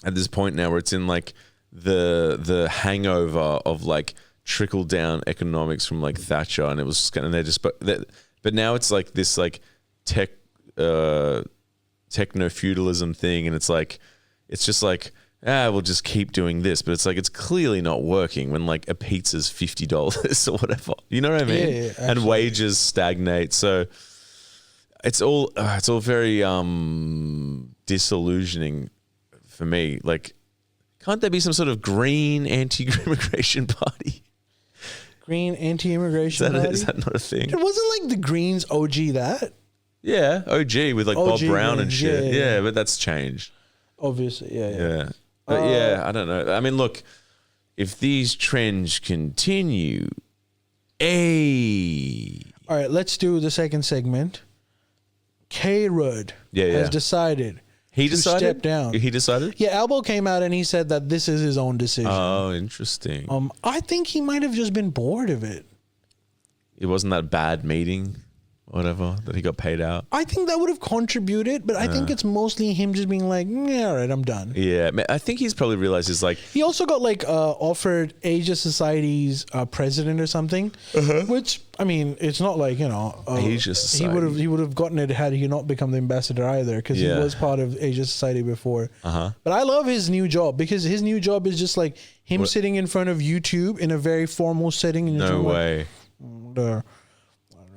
at this point now where it's in like the hangover of like trickle down economics from like Thatcher, and it was kind of but now it's like this like techno feudalism thing, and it's like it's just like we'll just keep doing this, but it's like it's clearly not working when like a pizza's $50 or whatever. You know what I mean? Yeah, and wages stagnate, so it's all very disillusioning for me. Like, can't there be some sort of green anti-immigration party? Green anti-immigration party? Is that not a thing? It wasn't like the Greens OG that. Yeah, OG with like OG Bob Brown and Greens, shit. yeah. But that's changed. Obviously, Yeah. But I don't know. I mean, look, if these trends continue, All right, let's do the second segment. K-Rudd has decided to step down. He decided? Yeah, Albo came out and he said that this is his own decision. Oh, interesting. I think he might have just been bored of it. It wasn't that a bad meeting, whatever, that he got paid out. I think that would have contributed, but I think it's mostly him just being like, all right, I'm done. Yeah, I think he's probably realized he's like... He also got like offered Asia Society's president or something, which, I mean, it's not like, you know... Asia Society. He would have gotten it had he not become the ambassador either, because he was part of Asia Society before. But I love his new job, because his new job is just like him sitting in front of YouTube in a very formal setting. And No way. The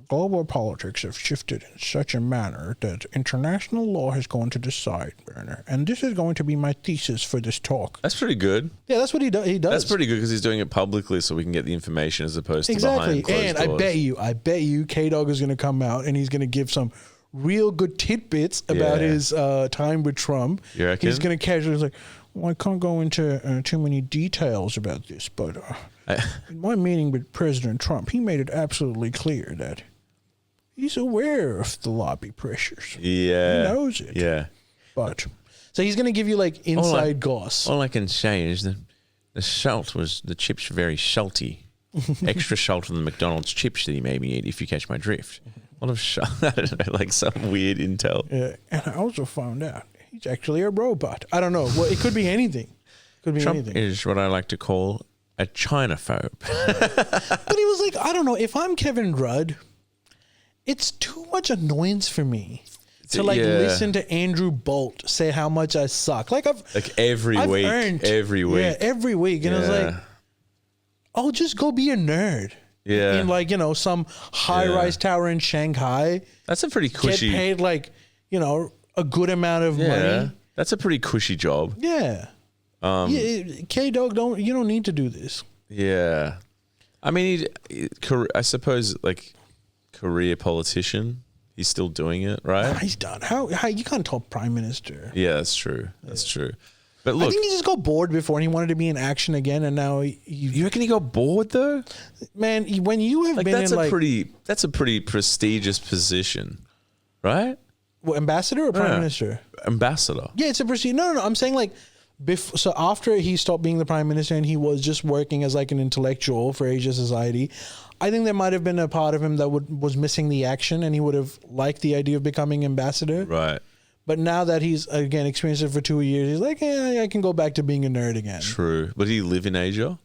global politics have shifted in such a manner that international law has gone to decide, Werner. And this is going to be my thesis for this talk. That's pretty good. Yeah, that's what he does. That's pretty good because he's doing it publicly so we can get the information as opposed to exactly. behind closed And doors. I bet you, K-Dog is going to come out and he's going to give some real good tidbits about his time with Trump. You reckon? He's going to casually like, well, I can't go into too many details about this, but in my meeting with President Trump, he made it absolutely clear that he's aware of the lobby pressures. Yeah. He knows it. Yeah. But so he's going to give you like inside goss. All I can say is that the chips were very salty. Extra salt on the McDonald's chips that he made me eat, if you catch my drift. A lot of I don't know, like some weird intel. Yeah, and I also found out he's actually a robot. I don't know. Well, it could be anything. Could be Trump anything. is what I like to call a Chinaphobe. But he was like, I don't know. If I'm Kevin Rudd it's too much annoyance for me to like listen to Andrew Bolt say how much I suck. Like every week, yeah, every week, and I was like, oh, just go be a nerd. Yeah, in like some high-rise tower in Shanghai. That's a pretty cushy. Get paid like a good amount of money. That's a pretty cushy job. Yeah. K-Dog, you don't need to do this. Yeah. I mean, I suppose like career politician. He's still doing it, right? Nah, he's done. How you can't talk prime minister? Yeah, that's true. That's true. But look, I think he just got bored before and he wanted to be in action again, and now you reckon he got bored though? Man, when you have been that's a pretty prestigious position, right? What, ambassador or prime minister? Ambassador. Yeah, it's a prestigious. No. I'm saying like. So after he stopped being the prime minister and he was just working as like an intellectual for Asia Society, I think there might have been a part of him that was missing the action, and he would have liked the idea of becoming ambassador. Right. But now that he's again experienced it for 2 years, he's like, yeah, I can go back to being a nerd again. True. But he live in Asia?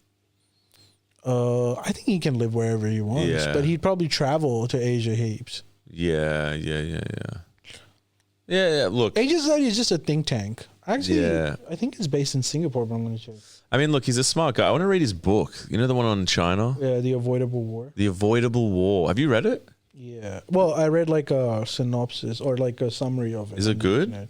I think he can live wherever he wants, but he'd probably travel to Asia heaps. Yeah. Look, Asia Society is just a think tank. Actually, I think it's based in Singapore, but I'm going to check. I mean, look, he's a smart guy. I want to read his book. You know the one on China? Yeah, The Avoidable War. The Avoidable War. Have you read it? Yeah. Well, I read like a synopsis or like a summary of it. Is it good?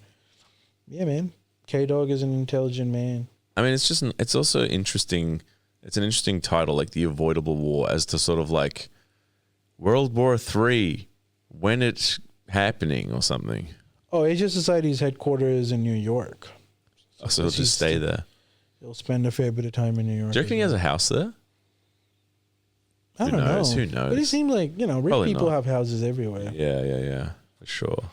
Yeah, man. K-Dog is an intelligent man. I mean, it's also interesting. It's an interesting title, like The Avoidable War, as to sort of like World War III, when it's happening or something. Oh, Asia Society's headquarters is in New York. So he'll just stay there. He'll spend a fair bit of time in New York. Do you reckon he has a house there? I don't know. Who knows? But it seems like, rich people have houses everywhere. Yeah. For sure.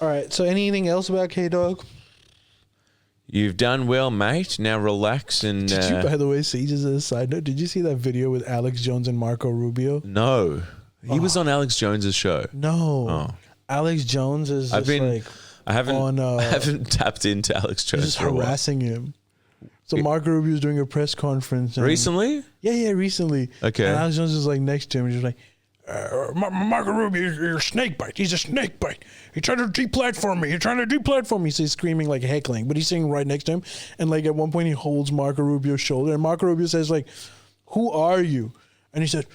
All right. So anything else about K-Dog? You've done well, mate. Now relax and... Did you, by the way, see, just as a side note, did you see that video with Alex Jones and Marco Rubio? No. He was on Alex Jones's show. No. Oh. Alex Jones is I haven't tapped into Alex Jones. Just harassing him. So Marco Rubio was doing a press conference. Recently? Yeah, recently. Okay. And Alex Jones is like next to him. He's just like, Marco Rubio, you're a snake bite. He's a snake bite. You're trying to deplatform me. You're trying to deplatform me. So he's screaming like heckling, but he's sitting right next to him. And like at one point he holds Marco Rubio's shoulder, and Marco Rubio says like, "Who are you?" And he said,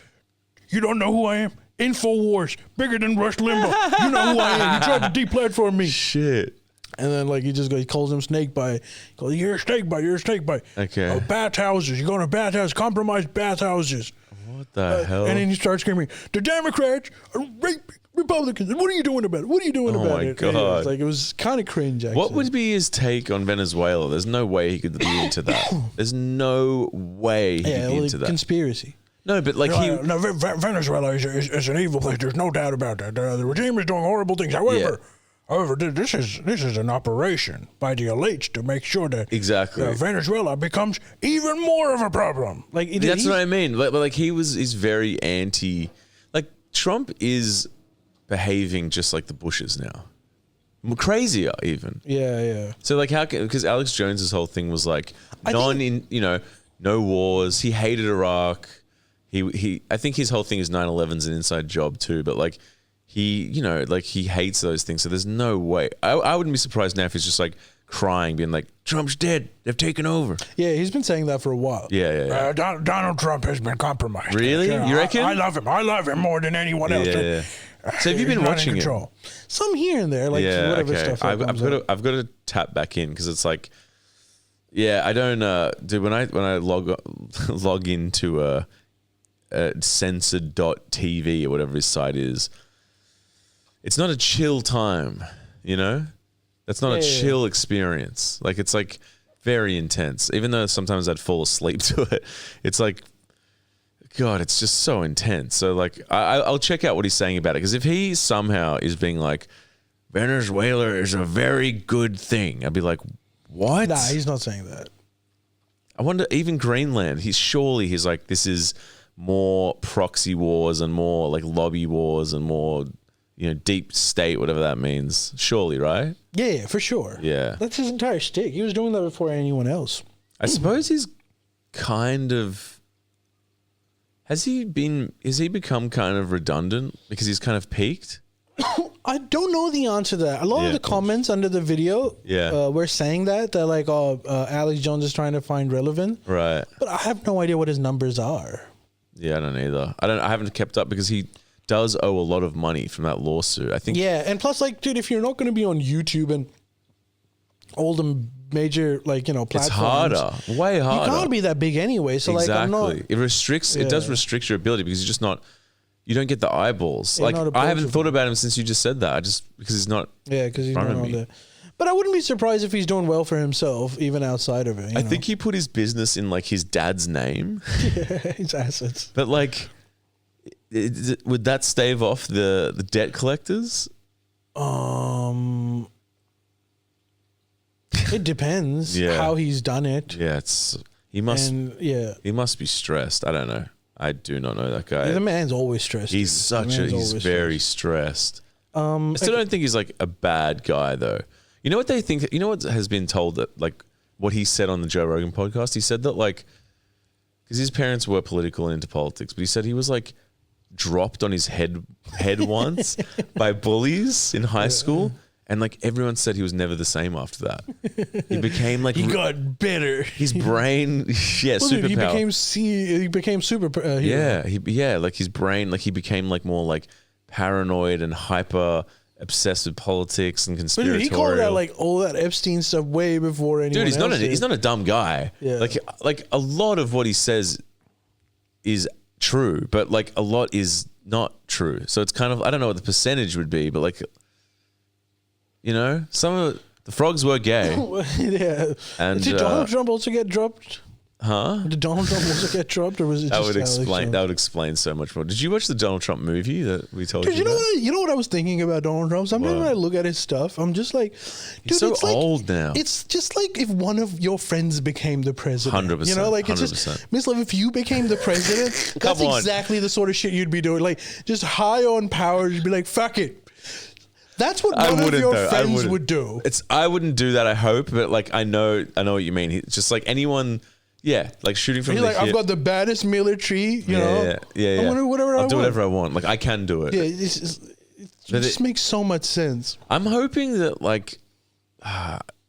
"You don't know who I am? InfoWars, bigger than Rush Limbaugh. You know who I am. You tried to deplatform me." Shit. And then like he calls him snake bite. He goes, "You're a snake bite. You're a snake bite." Okay. Bathhouses. You're going to bathhouses. Compromised bathhouses. What the hell? And then he starts screaming, "The Democrats are raping Republicans. What are you doing about it? What are you doing about it?" Oh my God. It was kind of cringe, actually. What would be his take on Venezuela? There's no way he could be into that. There's no way he could be into that. Conspiracy. No, but like Venezuela is an evil place. There's no doubt about that. The regime is doing horrible things. However, this is an operation by the elites to make sure that Venezuela becomes even more of a problem. That's what I mean. Like he's very anti. Like Trump is behaving just like the Bushes now, crazier even. Yeah. So like because Alex Jones's whole thing was like no wars. He hated Iraq. I think his whole thing is 9/11's an inside job too, but like he hates those things. So there's no way. I wouldn't be surprised now if he's just like crying, being like, "Trump's dead. They've taken over." Yeah, he's been saying that for a while. Yeah. Donald Trump has been compromised. Really? You reckon? I love him. I love him more than anyone else. Yeah. So have you been watching it? Some here and there, whatever stuff. I've got to tap back in because it's like, I don't dude. When I log into censored.tv or whatever his site is, it's not a chill time, that's not a chill experience. Like it's like very intense, even though sometimes I'd fall asleep to it. It's like, God, it's just so intense. So like I'll check out what he's saying about it, because if he somehow is being like, Venezuela is a very good thing, I'd be like, what? Nah, he's not saying that. I wonder, even Greenland, he's like, this is more proxy wars and more like lobby wars and more, deep state, whatever that means. Surely, right? Yeah, for sure. Yeah. That's his entire shtick. He was doing that before anyone else. I suppose he's kind of Has he become kind of redundant because he's kind of peaked? I don't know the answer to that. A lot of Yeah. the comments under the video were saying that. They're like, oh, Alex Jones is trying to find relevant. Right. But I have no idea what his numbers are. Yeah, I don't either. I haven't kept up because he does owe a lot of money from that lawsuit. I think. Yeah, and plus, like, dude, if you're not going to be on YouTube and all the major, like, you know, It's platforms, harder, way harder. you can't be that big anyway. So, exactly. like, I'm not. It restricts. It does restrict your ability because you're just not. You don't get the eyeballs. You're Like not I haven't approachable. thought about him since you just said that. Because he's not. Yeah, because he's front not of on me. there. But I wouldn't be surprised if he's doing well for himself, even outside of it. I think he put his business in like his dad's name, his assets. but like, would that stave off the debt collectors? It depends Yeah. how he's done it. Yeah, he must. And yeah, He must be stressed. I don't know. I do not know that guy. the man's always stressed. He's dude. such The a. man's He's always very stressed. stressed. I still don't think he's like a bad guy though. You know what they think? You know what has been told that like what he said on the Joe Rogan podcast? He said that like because his parents were political and into politics, but he said he was like dropped on his head once by bullies in high school, and like everyone said he was never the same after that. He became like He got better. his brain, yeah, Well, dude, superpower. he became super. Yeah, like his brain, like he became like more like paranoid and hyper obsessed with politics and But conspiratorial. dude, he called out like all that Epstein stuff way before anyone. Dude, else did. he's not a dumb guy. Yeah. Like a lot of what he says is true, but like a lot is not true. So it's kind of I don't know what the percentage would be, but like you know, some of the frogs were gay. Yeah. And, Did Donald Trump also get dropped? Huh? Did Donald Trump also get dropped, or was it That just would Alex explain. Jones? That would explain so much more. Did you watch the Donald Trump movie that we told Dude, you? you know about? what? You know what I was thinking about Donald Trump. Sometimes What? when I look at his stuff, I'm just like, dude, so it's like, old now. It's just like if one of your friends became the president. 100%, You know, like it's just 100%. Miss Love. If you became the president, that's Come on. exactly the sort of shit you'd be doing. Like just high on power, you'd be like, fuck it. That's what I one of wouldn't, your though. I friends wouldn't. would do. I wouldn't do that. I hope, but like I know what you mean. It's just like anyone, yeah, like shooting from He's the like, hip. I've got the baddest military. You know, yeah. I want to do whatever I I'll want. do whatever I want. Like I can do it. Yeah, it But just makes so much sense. I'm hoping that like,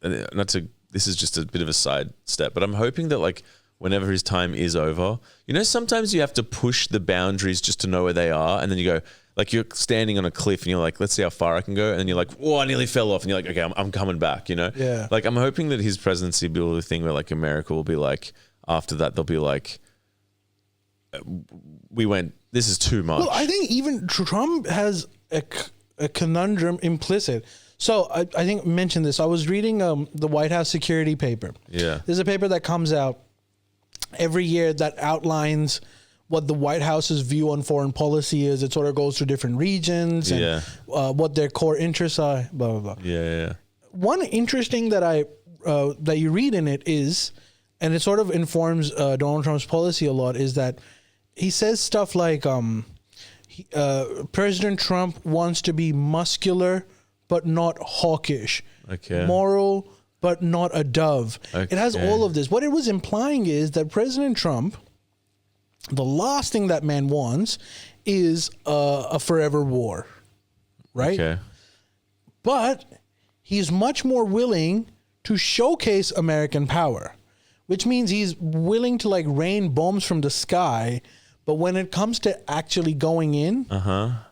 this is just a bit of a side step, but I'm hoping that like whenever his time is over, you know, sometimes you have to push the boundaries just to know where they are, and then you go. Like you're standing on a cliff and you're like, let's see how far I can go. And then you're like, oh, I nearly fell off. And you're like, okay, I'm coming back, you know? Yeah. Like I'm hoping that his presidency will be a thing where like America will be like, after that, they'll be like, this is too much. Well, I think even Trump has a conundrum implicit. So I think I mentioned this. I was reading the White House security paper. Yeah. There's a paper that comes out every year that outlines what the White House's view on foreign policy is. It sort of goes through different regions and what their core interests are, blah, blah, blah. Yeah. One interesting that that you read in it is, and it sort of informs Donald Trump's policy a lot, is that he says stuff like President Trump wants to be muscular but not hawkish, Okay. moral but not a dove. Okay. It has all of this. What it was implying is that President Trump, the last thing that man wants is a forever war, right? Okay. But he's much more willing to showcase American power, which means he's willing to like rain bombs from the sky. But when it comes to actually going in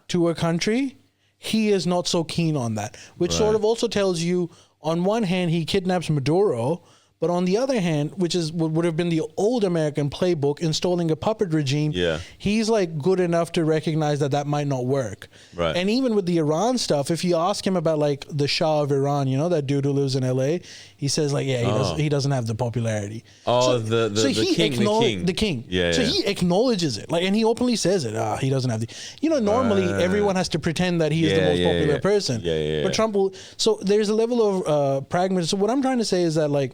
to a country, he is not so keen on that, which sort of also tells you on one hand, he kidnaps Maduro. But on the other hand, which is what would have been the old American playbook, installing a puppet regime, he's like good enough to recognize that that might not work. Right. And even with the Iran stuff, if you ask him about like the Shah of Iran, you know, that dude who lives in LA, he says like, yeah, he doesn't have the popularity. Oh, the king. The king. Yeah. So he acknowledges it, like, and he openly says it. He doesn't have the. You know, normally everyone has to pretend that he is the most popular person. But Trump will. So there's a level of pragmatism. So what I'm trying to say is that like,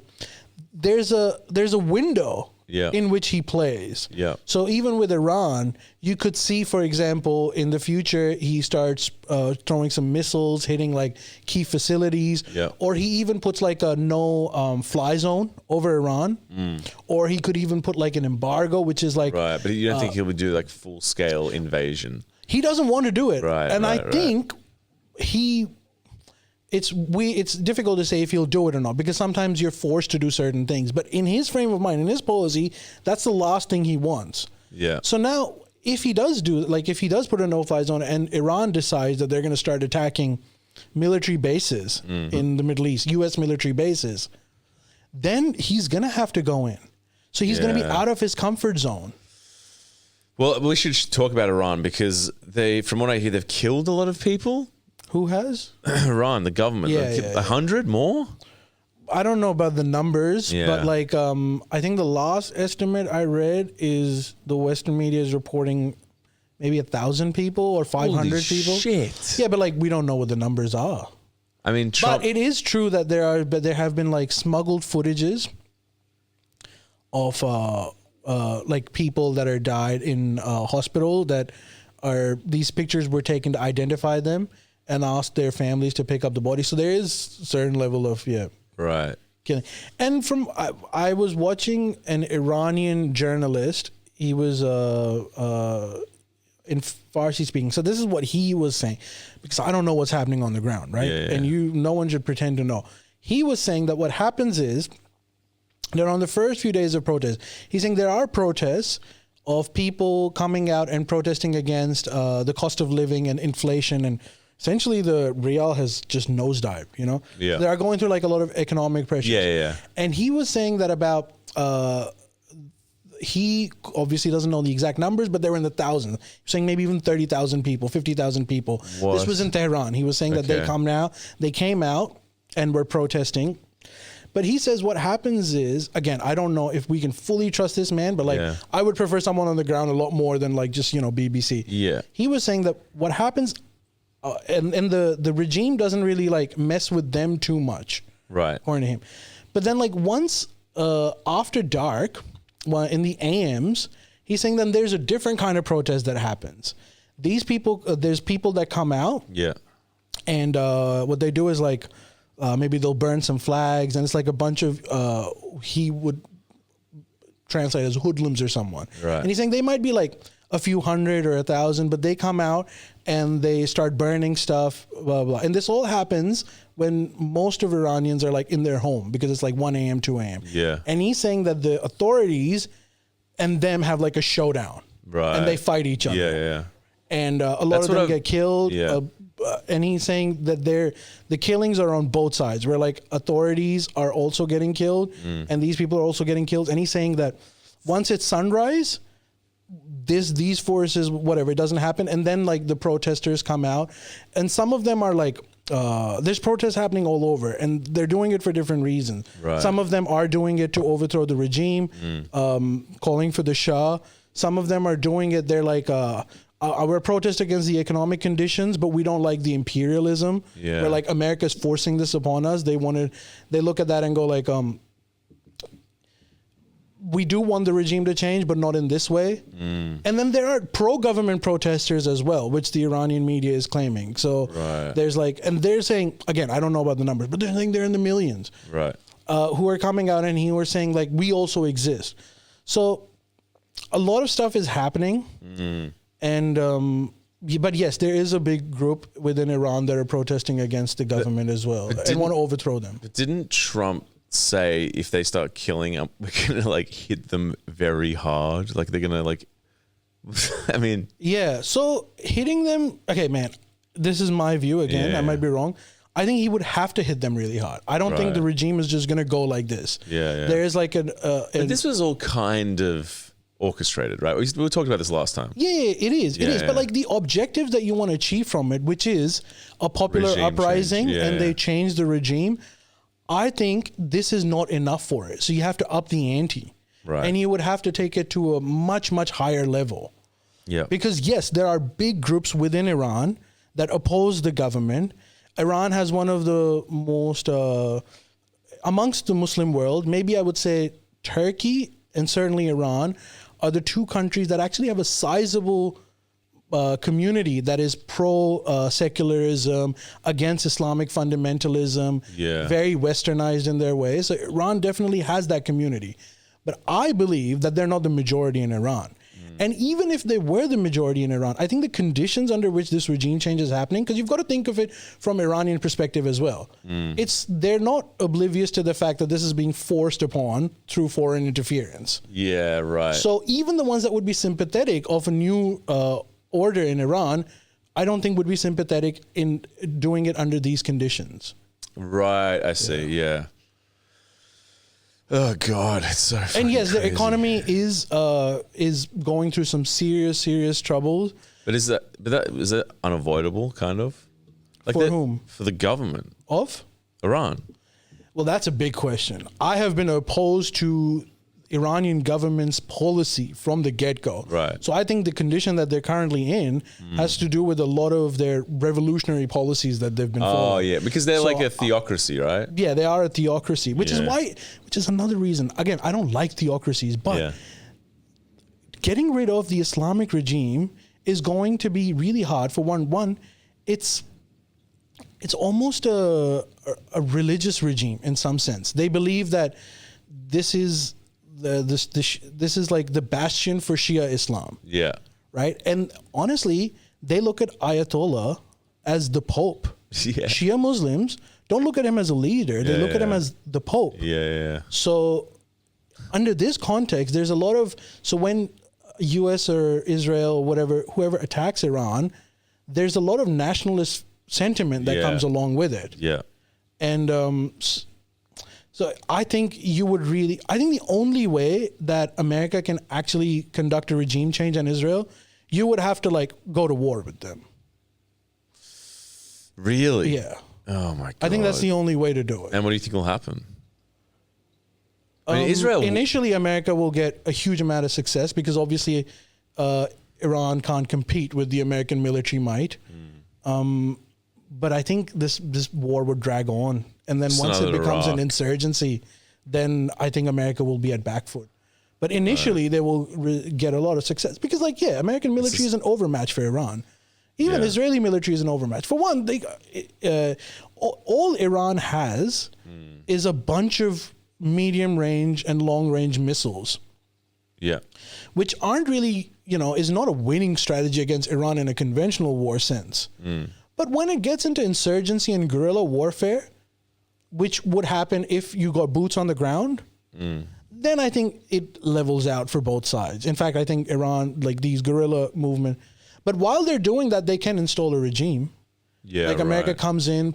there's a window Yeah. in which he plays. Yeah. So even with Iran, you could see, for example, in the future, he starts throwing some missiles, hitting like key facilities, Yeah. or he even puts like a no fly zone over Iran, or he could even put like an embargo, which is like Right, but you don't think he would do like full scale invasion? he doesn't want to do it, Right, and right, I right. think it's difficult to say if he'll do it or not, because sometimes you're forced to do certain things. But in his frame of mind, in his policy, that's the last thing he wants. Yeah. So now, if he does put a no-fly zone, and Iran decides that they're going to start attacking military bases in the Middle East, U.S. military bases, then he's going to have to go in. So he's going to be Yeah. out of his comfort zone. Well, we should talk about Iran because from what I hear, they've killed a lot of people. Who has? Iran, the government, Yeah, they've yeah, killed yeah. 100 more. I don't know about the numbers, Yeah. but like I think the last estimate I read is the Western media is reporting maybe 1,000 people or 500 people. Shit. Yeah, but like we don't know what the numbers are. I mean, Trump. But it is true that there have been like smuggled footages of like people that are died in hospital that are these pictures were taken to identify them and ask their families to pick up the body. So there is a certain level of right. killing. And from I was watching an Iranian journalist. He was in Farsi speaking. So this is what he was saying, because I don't know what's happening on the ground, right? Yeah, yeah. And no one should pretend to know. He was saying that what happens is that on the first few days of protest, he's saying there are protests of people coming out and protesting against the cost of living and inflation, and essentially the rial has just nosedived, Yeah. They are going through like a lot of economic pressures. Yeah. And he was saying that about he obviously doesn't know the exact numbers, but they were in the thousands. He was saying maybe even 30,000 people, 50,000 people. What? This was in Tehran. He was saying that they came out and were protesting. But he says what happens is, again, I don't know if we can fully trust this man, but like Yeah. I would prefer someone on the ground a lot more than like just, BBC. Yeah. He was saying that what happens, and the regime doesn't really like mess with them too much. Right. According to him. But then like once after dark, in the AMs, he's saying then there's a different kind of protest that happens. These people, there's people that come out, Yeah. and what they do is like maybe they'll burn some flags, and it's like a bunch of he would translate as hoodlums or someone. Right. And he's saying they might be like a few hundred or 1,000, but they come out and they start burning stuff, blah, blah. And this all happens when most of Iranians are like in their home, because it's like 1 a.m., 2 a.m. Yeah. And he's saying that the authorities and them have like a showdown. Right. And they fight each other. Yeah. And a lot That's of what them I've- get killed. Yeah. And he's saying that the killings are on both sides, where like authorities are also getting killed, and these people are also getting killed. And he's saying that once it's sunrise, these forces, whatever, it doesn't happen. And then like the protesters come out, and some of them are like, there's protests happening all over, and they're doing it for different reasons. Right. Some of them are doing it to overthrow the regime, calling for the Shah. Some of them are doing it, they're like, we're protesting against the economic conditions, but we don't like the imperialism. Yeah. Where like America's forcing this upon us. They look at that and go like, we do want the regime to change, but not in this way. And then there are pro-government protesters as well, which the Iranian media is claiming. So Right. there's like, and they're saying, again, I don't know about the numbers, but they're saying they're in the millions, Right. who are coming out and who are saying like, we also exist. So a lot of stuff is happening. And, but yes, there is a big group within Iran that are protesting against the government as well and want to overthrow them. But didn't Trump say if they start killing, we're gonna like hit them very hard? Like they're gonna like. I mean. Yeah. So hitting them. Okay, man. This is my view. Again, Yeah. I might be wrong. I think he would have to hit them really hard. I don't think Right. the regime is just gonna go like this. Yeah. There is like But this was all kind of orchestrated, right? We were talking about this last time. Yeah, it is. It is. Yeah. But like the objectives that you want to achieve from it, which is a popular Regime uprising, change. Yeah, and yeah. they change the regime, I think this is not enough for it. So you have to up the ante. Right. And you would have to take it to a much, much higher level. Yeah. Because yes, there are big groups within Iran that oppose the government. Iran has one of the most, amongst the Muslim world, maybe I would say Turkey and certainly Iran are the two countries that actually have a sizable community that is pro secularism, against Islamic fundamentalism, very westernized in their ways. So Iran definitely has that community. But I believe that they're not the majority in Iran. And even if they were the majority in Iran, I think the conditions under which this regime change is happening, because you've got to think of it from Iranian perspective as well. They're not oblivious to the fact that this is being forced upon through foreign interference. Yeah, right. So even the ones that would be sympathetic of a new order in Iran, I don't think would be sympathetic in doing it under these conditions. Right, I see. Yeah. Oh God, it's so. And yes, crazy. the economy is going through some serious troubles. But is that unavoidable? Kind of. Like For whom? For the government Of? Iran. Well, that's a big question. I have been opposed to Iranian government's policy from the get-go. Right. So I think the condition that they're currently in has to do with a lot of their revolutionary policies that they've been following. Oh yeah, because they're like a theocracy, right? Yeah, they are a theocracy, which is another reason. Again, I don't like theocracies, but getting rid of the Islamic regime is going to be really hard. For one, it's almost a religious regime in some sense. They believe that this is this is like the bastion for Shia Islam. Yeah. Right? And honestly, they look at Ayatollah as the Pope. Yeah. Shia Muslims don't look at him as a leader. They look at him as the Pope. Yeah. So under this context, there's a lot of, so when US or Israel or whoever attacks Iran, there's a lot of nationalist sentiment that comes along with it. Yeah. And so I think I think the only way that America can actually conduct a regime change on Israel, you would have to like go to war with them. Really? Yeah. Oh my God. I think that's the only way to do it. And what do you think will happen? I mean, Israel. Initially, America will get a huge amount of success because obviously Iran can't compete with the American military might. But I think this war would drag on. And then once it becomes an insurgency, then I think America will be at back foot. But initially, they will get a lot of success. Because, American military is an overmatch for Iran. Even Israeli military is an overmatch. For one, all Iran has is a bunch of medium-range and long-range missiles. Yeah. Which aren't really, is not a winning strategy against Iran in a conventional war sense. But when it gets into insurgency and guerrilla warfare, which would happen if you got boots on the ground, then I think it levels out for both sides. In fact, I think Iran, these guerrilla movement, but while they're doing that, they can install a regime. Yeah, America comes in,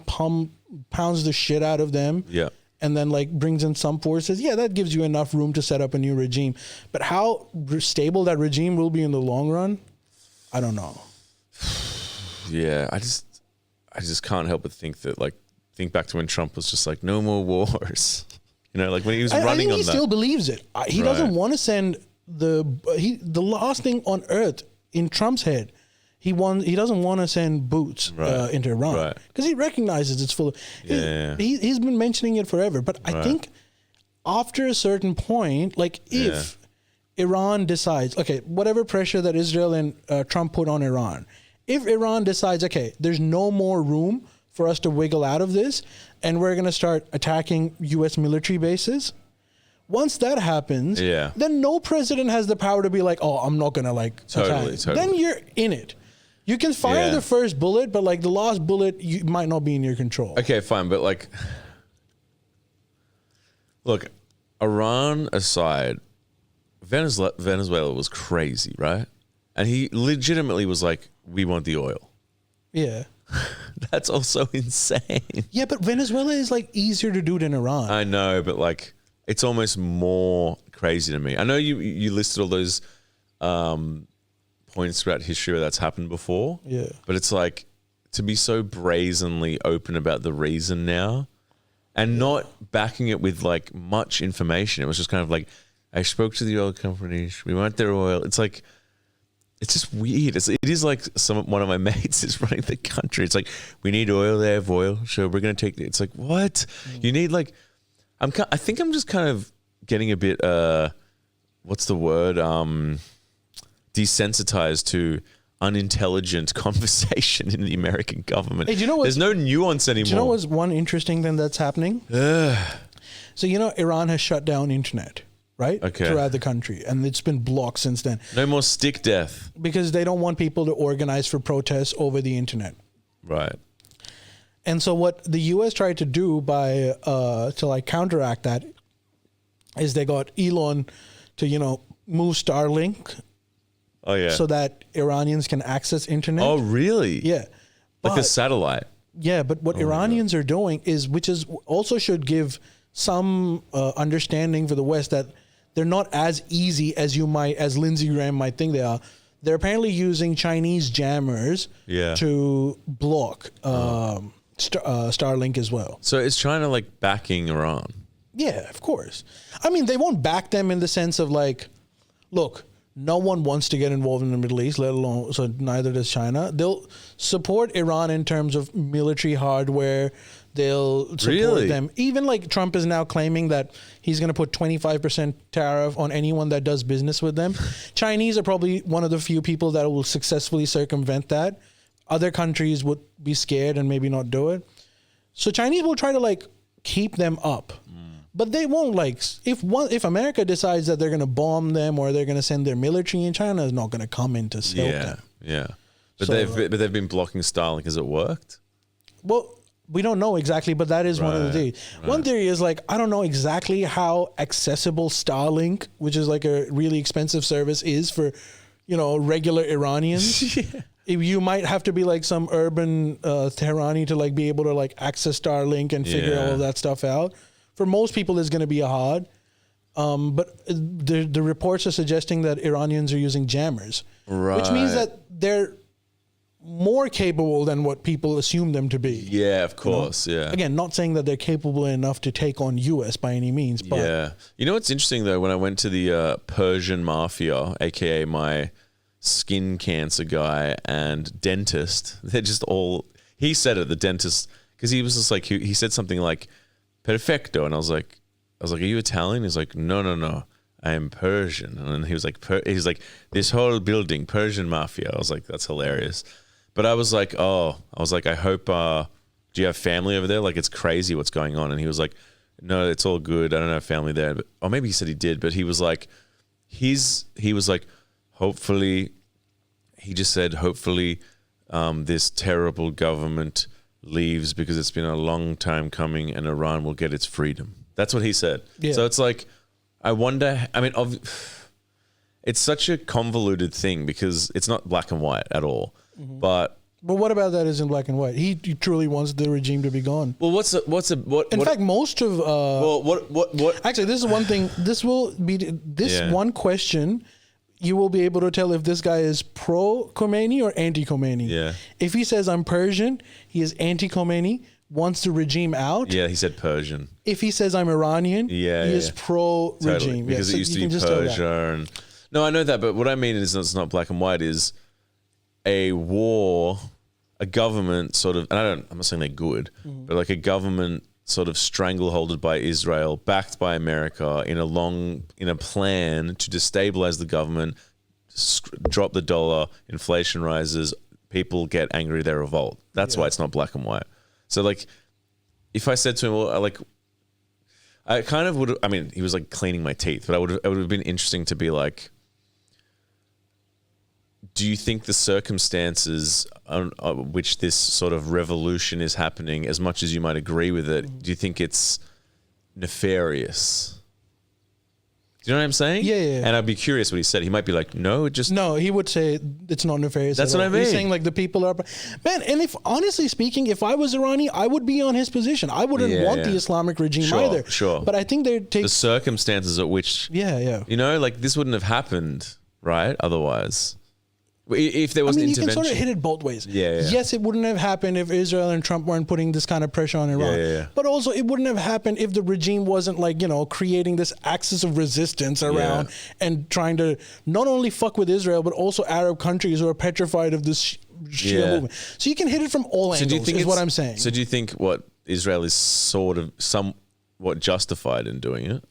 pounds the shit out of them. Yeah. And then brings in some forces. Yeah, that gives you enough room to set up a new regime. But how stable that regime will be in the long run, I don't know. Yeah, I just can't help but think that think back to when Trump was just like, no more wars. When he was running I think on he that. still believes it. He doesn't want to send the last thing on earth in Trump's head. He doesn't want to send boots into Iran because he recognizes it's full of. He's been mentioning it forever, but I think after a certain point, if Iran decides, okay, whatever pressure that Israel and Trump put on Iran, if Iran decides, okay, there's no more room for us to wiggle out of this, and we're going to start attacking U.S. military bases. Once that happens, then no president has the power to be like, oh, I'm not going to attack. Then you're in it. You can fire the first bullet, but the last bullet might not be in your control. Okay, fine, but look, Iran aside, Venezuela was crazy, right? And he legitimately was like, we want the oil. Yeah. That's also insane. Yeah, but Venezuela is easier to do than Iran. I know, but it's almost more crazy to me. I know you listed all those points throughout history where that's happened before. Yeah. But it's to be so brazenly open about the reason now and not backing it with much information. It was just kind of I spoke to the oil companies. We want their oil. It's it's just weird. It is one of my mates is running the country. It's we need oil. They have oil. So we're going to take it. It's what? You need I think I'm just kind of getting a bit what's the word? Desensitized to unintelligent conversation in the American government. Hey, do you know what's- There's no nuance anymore. Do you know what's one interesting thing that's happening? So Iran has shut down internet, right? Okay. Throughout the country, and it's been blocked since then No more stick death. because they don't want people to organize for protests over the internet. Right. And so what the US tried to do by to like counteract that is they got Elon to move Starlink Oh yeah. so that Iranians can access internet. oh really? Yeah. Like a But- satellite. Yeah, but what Iranians are doing which is also should give some understanding for the West that they're not as easy as as Lindsey Graham might think they are. They're apparently using Chinese jammers Yeah. to block Starlink as well. So is China like backing Iran? Yeah, of course. I mean, they won't back them in the sense of like, look, no one wants to get involved in the Middle East, let alone, so neither does China. They'll support Iran in terms of military hardware. They'll support Really? them. Even like Trump is now claiming that he's going to put 25% tariff on anyone that does business with them. Chinese are probably one of the few people that will successfully circumvent that. Other countries would be scared and maybe not do it. So Chinese will try to like keep them up. But they won't like if America decides that they're going to bomb them or they're going to send their military in, China is not going to come in to help them. Yeah. But So, they've been blocking Starlink. Has it worked? Well, we don't know exactly, but that is one of the Right, theories. One theory is like, I don't know exactly how accessible Starlink, which is like a really expensive service, is for, regular Iranians. If you might have to be like some urban Tehrani to like be able to like access Starlink and figure Yeah. all of that stuff out. For most people, it's going to be hard. But the reports are suggesting that Iranians are using jammers, which means Right. that they're more capable than what people assume them to be. Yeah, of course. Yeah. Again, not saying that they're capable enough to take on US by any means, but Yeah. You know what's interesting though? When I went to the Persian mafia, aka my skin cancer guy and dentist, they're just all. He said it, the dentist, because he was just like he said something like "perfecto," and I was like, "Are you Italian?" He's like, "No, I am Persian." And then he was like, "He's like this whole building, Persian mafia." I was like, "That's hilarious," but I was like, I hope. Do you have family over there? Like, it's crazy what's going on. And he was like, "No, it's all good. I don't have family there." But, or maybe he said he did, but he was like, he was like, hopefully, he just said, hopefully, this terrible government leaves because it's been a long time coming and Iran will get its freedom. That's what he said. Yeah. So it's like, I wonder, I mean, it's such a convoluted thing because it's not black and white at all. But what about that is in black and white? He truly wants the regime to be gone. well, In fact, most of well, what? actually, this is one thing. This will be Yeah. one question. You will be able to tell if this guy is pro Khomeini or anti Khomeini. Yeah. If he says I'm Persian, he is anti Khomeini, wants the regime out. Yeah, he said Persian. If he says I'm Iranian, Yeah, he is yeah. pro Totally. regime. Because Yeah, it used so to you be can just tell that. Persia. And, no, I know that, but what I mean is it's not black and white, is a war, a government sort of, and I'm not saying they're good, but like a government sort of strangleholded by Israel, backed by America in a plan to destabilize the government, drop the dollar, inflation rises, people get angry, they revolt. That's why it's not black and white. So like, if I said to him, well, I kind of would. I mean, he was like cleaning my teeth, but it would have been interesting to be like, do you think the circumstances on which this sort of revolution is happening, as much as you might agree with it, do you think it's nefarious? Do you know what I'm saying? Yeah. And I'd be curious what he said. He might be like, no, it just. No, he would say it's not nefarious. That's at what all. I mean. He's saying like the people are, man. And if honestly speaking, if I was Irani, I would be on his position. I wouldn't want the Islamic regime Sure, either. sure. But I think they take. The circumstances at which, Yeah. you know, like this wouldn't have happened, right? Otherwise, if there was I mean, an you can intervention. sort of hit it both ways. Yeah. Yes, it wouldn't have happened if Israel and Trump weren't putting this kind of pressure on Iran. Yeah. But also, it wouldn't have happened if the regime wasn't like, creating this axis of resistance around and trying to not only fuck with Israel, but also Arab countries who are petrified of this Shia movement. So you can hit it from all angles, is what I'm saying. So do you think what Israel is sort of somewhat justified in doing it?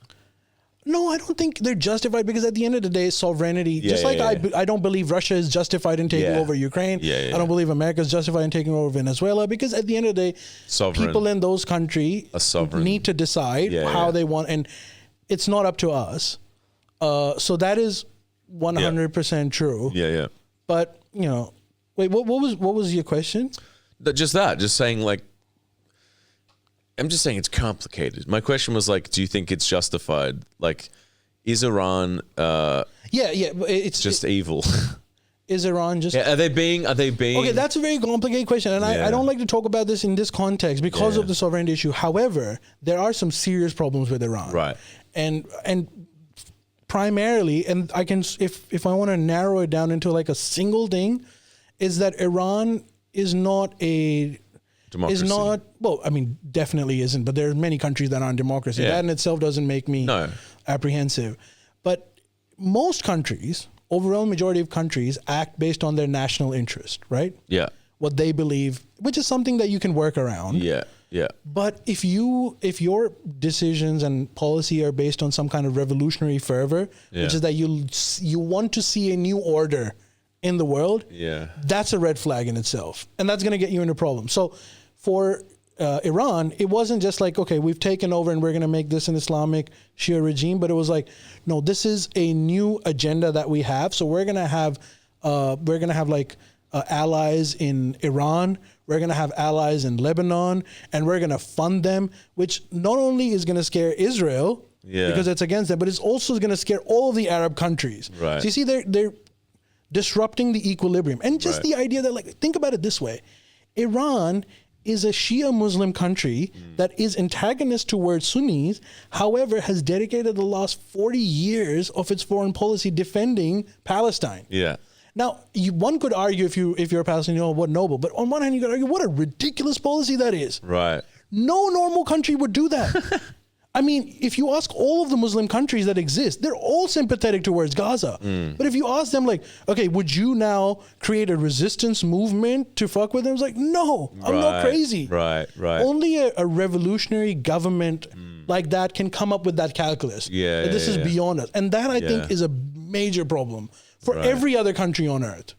No, I don't think they're justified because at the end of the day, sovereignty. Yeah, just like yeah. I don't believe Russia is justified in taking Yeah. over Ukraine. Yeah, yeah, I don't believe America is justified in taking over Venezuela because at the end of the day, Sovereign. people in those countries A sovereign. need to decide Yeah, how yeah. they want, and it's not up to us. So that is 100% true. Yeah, yeah. But wait, what was your question? Just saying, like, I'm just saying it's complicated. My question was like, do you think it's justified? Like, is Iran Yeah, but it's just evil? is Iran just Yeah, are they being? Okay, that's a very complicated question, and Yeah. I don't like to talk about this in this context because Yeah. of the sovereignty issue. However, there are some serious problems with Iran, Right. And primarily, and I can if I want to narrow it down into like a single thing, is that Iran is not a democracy. is not well. I mean, definitely isn't. But there are many countries that aren't democracy. Yeah. That in itself doesn't make me No. apprehensive. But most countries, overwhelming majority of countries, act based on their national interest, right? Yeah, What they believe, which is something that you can work around. yeah, yeah, But if your decisions and policy are based on some kind of revolutionary fervor, Yeah. which is that you want to see a new order in the world, yeah, that's a red flag in itself, and that's going to get you into problems. So for Iran, it wasn't just like, okay, we've taken over and we're going to make this an Islamic Shia regime, but it was like, no, this is a new agenda that we have. So we're going to have allies in Iran. We're going to have allies in Lebanon, and we're going to fund them, which not only is going to scare Israel Yeah. because it's against them, but it's also going to scare all the Arab countries. Right. So you see, they're disrupting the equilibrium. And just Right. the idea that, like, think about it this way. Iran is a Shia Muslim country that is antagonist towards Sunnis, however, has dedicated the last 40 years of its foreign policy defending Palestine. yeah. Now, one could argue if you're a Palestinian, what noble, but on one hand, you could argue what a ridiculous policy that is. Right. No normal country would do that. I mean, if you ask all of the Muslim countries that exist, they're all sympathetic towards Gaza. But if you ask them, like, okay, would you now create a resistance movement to fuck with them? It's like, no, I'm not Right, crazy. right, right. Only a revolutionary government like that can come up with that calculus. Yeah, That this yeah, is yeah. beyond us. And that, I think, Yeah. is a major problem for Right. every other country on earth.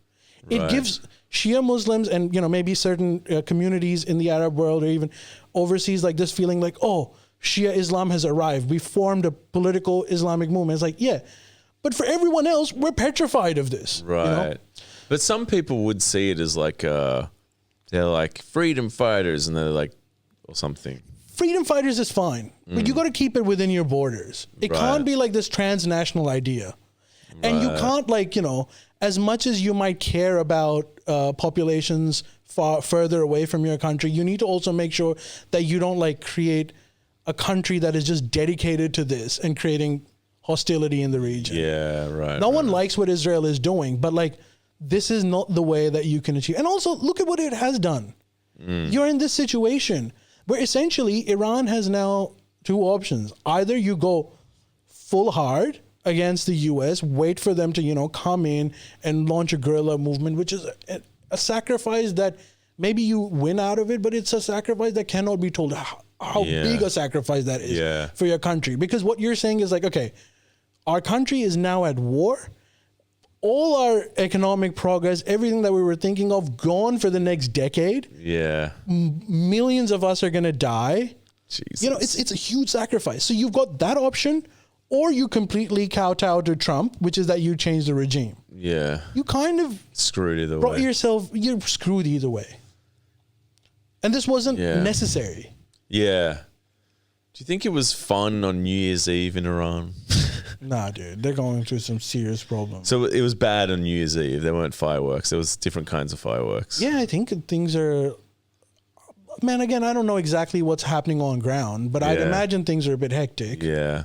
It Right. gives Shia Muslims and maybe certain communities in the Arab world or even overseas like this feeling like, oh, Shia Islam has arrived. We formed a political Islamic movement. It's like, yeah, but for everyone else, we're petrified of this. you know? Right. But some people would see it as like they're like freedom fighters and they're like or something. Freedom fighters is fine, but you got to keep it within your borders. It Right. can't be like this transnational idea. And you can't, like, as much as you might care about populations far further away from your country, you need to also make sure that you don't like create a country that is just dedicated to this and creating hostility in the region. Yeah, right. No one likes what Israel is doing, but like this is not the way that you can achieve. And also look at what it has done. You're in this situation where essentially Iran has now two options. Either you go full hard against the US, wait for them to, come in and launch a guerrilla movement, which is a sacrifice that maybe you win out of it, but it's a sacrifice that cannot be told how Yeah. big a sacrifice that is Yeah. for your country. Because what you're saying is like, okay, our country is now at war. All our economic progress, everything that we were thinking of, gone for the next decade. Yeah. Millions of us are going to die. Jesus. It's a huge sacrifice. So you've got that option, or you completely kowtow to Trump, which is that you change the regime. Yeah. You kind of Screwed either brought way. you're screwed either way. And this wasn't Yeah. necessary. Yeah. Do you think it was fun on New Year's Eve in Iran? Nah, dude, they're going through some serious problems. So it was bad on New Year's Eve. There weren't fireworks. There was different kinds of fireworks. Yeah, I think things are. Man, again, I don't know exactly what's happening on ground, but I'd Yeah. imagine things are a bit hectic. Yeah.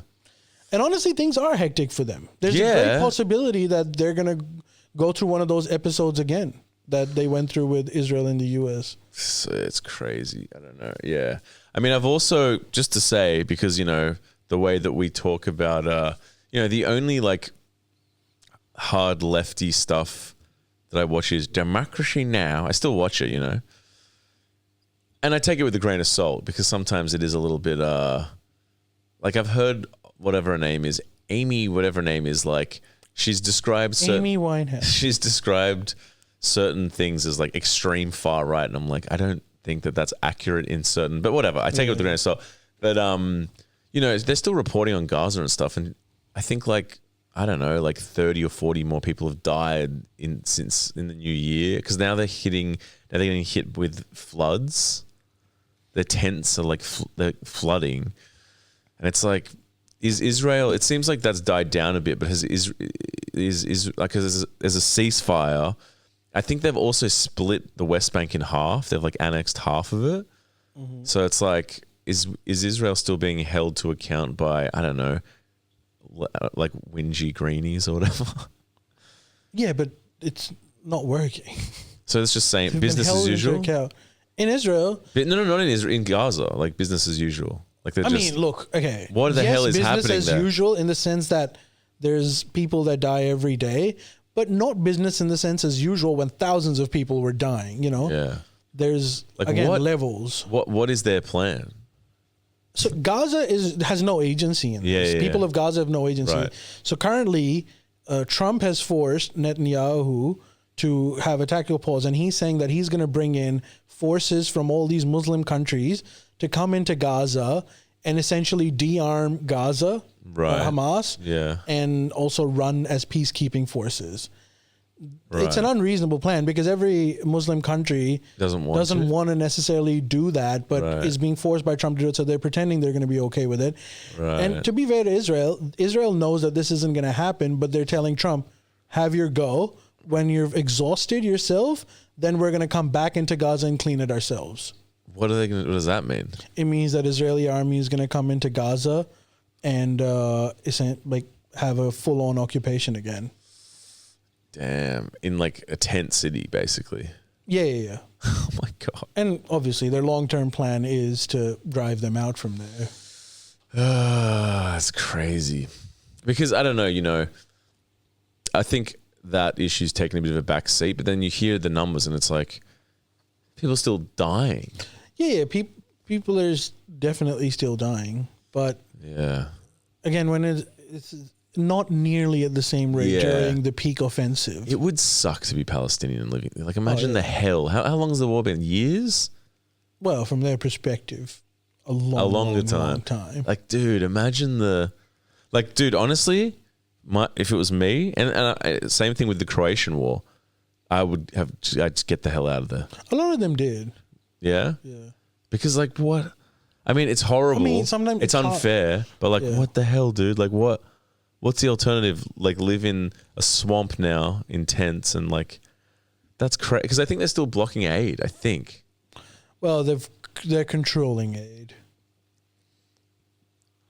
And honestly, things are hectic for them. There's a Yeah. great possibility that they're going to go through one of those episodes again that they went through with Israel and the US. So it's crazy. I don't know. Yeah. I mean, I've also, just to say, because, the way that we talk about, the only like hard lefty stuff that I watch is Democracy Now! I still watch it, And I take it with a grain of salt because sometimes it is a little bit, like I've heard whatever her name is, Amy, whatever her name is, like she's described Amy Winehouse. she's described certain things as like extreme far right, and I'm like, I don't think that that's accurate in certain, but whatever. I take it with a grain of salt. But you know, they're still reporting on Gaza and stuff, and I think like I don't know, like 30 or 40 more people have died since the new year because now they're getting hit with floods. Their tents are like they're flooding, and it's like, is Israel? It seems like that's died down a bit, but is like as a ceasefire. I think they've also split the West Bank in half. They've like annexed half of it, so it's like, is Israel still being held to account by, I don't know, like whingy greenies or whatever? Yeah, but it's not working. So it's just saying They've business been as held into usual. account. In Israel, No, not in Israel. In Gaza, like business as usual. Like they're I just. mean, look, okay. What the hell is business happening as there? usual in the sense that there's people that die every day, but not business in the sense as usual when thousands of people were dying, you know? Yeah. There's, Like again, what- levels. What is their plan? So Gaza has no agency in this. Yeah. People of Gaza have no agency. Right. So currently, Trump has forced Netanyahu to have a tactical pause, and he's saying that he's going to bring in forces from all these Muslim countries to come into Gaza and essentially de-arm Gaza, Right. Hamas, Yeah. and also run as peacekeeping forces. Right. It's an unreasonable plan because every Muslim country Doesn't want to. want to necessarily do that, but Right. is being forced by Trump to do it. So they're pretending they're going to be okay with it. Right. And to be fair to Israel, Israel knows that this isn't going to happen, but they're telling Trump, have your go. When you've exhausted yourself, then we're going to come back into Gaza and clean it ourselves. What are they going to? What does that mean? It means that Israeli army is going to come into Gaza and like have a full-on occupation again. Damn, in like a tent city, basically. Yeah. Oh my god. And obviously their long-term plan is to drive them out from there. That's crazy. Because I don't know, you know, I think that issue's taken a bit of a back seat, but then you hear the numbers and it's like people are still dying. Yeah, people are definitely still dying, but Yeah. again, when it's not nearly at the same rate Yeah. during the peak offensive. It would suck to be Palestinian and living. Like, imagine yeah. the hell. How long has the war been? Years? Well, from their perspective, a longer long time. Like, dude, imagine dude, honestly, if it was me, and same thing with the Croatian war, I'd just get the hell out of there. A lot of them did. Yeah? Yeah. Because, like, what? I mean, it's horrible. I mean, sometimes it's it's hard. unfair, but, like, Yeah. what the hell, dude? Like, what's the alternative? Like, live in a swamp now in tents and, like, that's crazy. Because I think they're still blocking aid, I think. Well, they're controlling aid.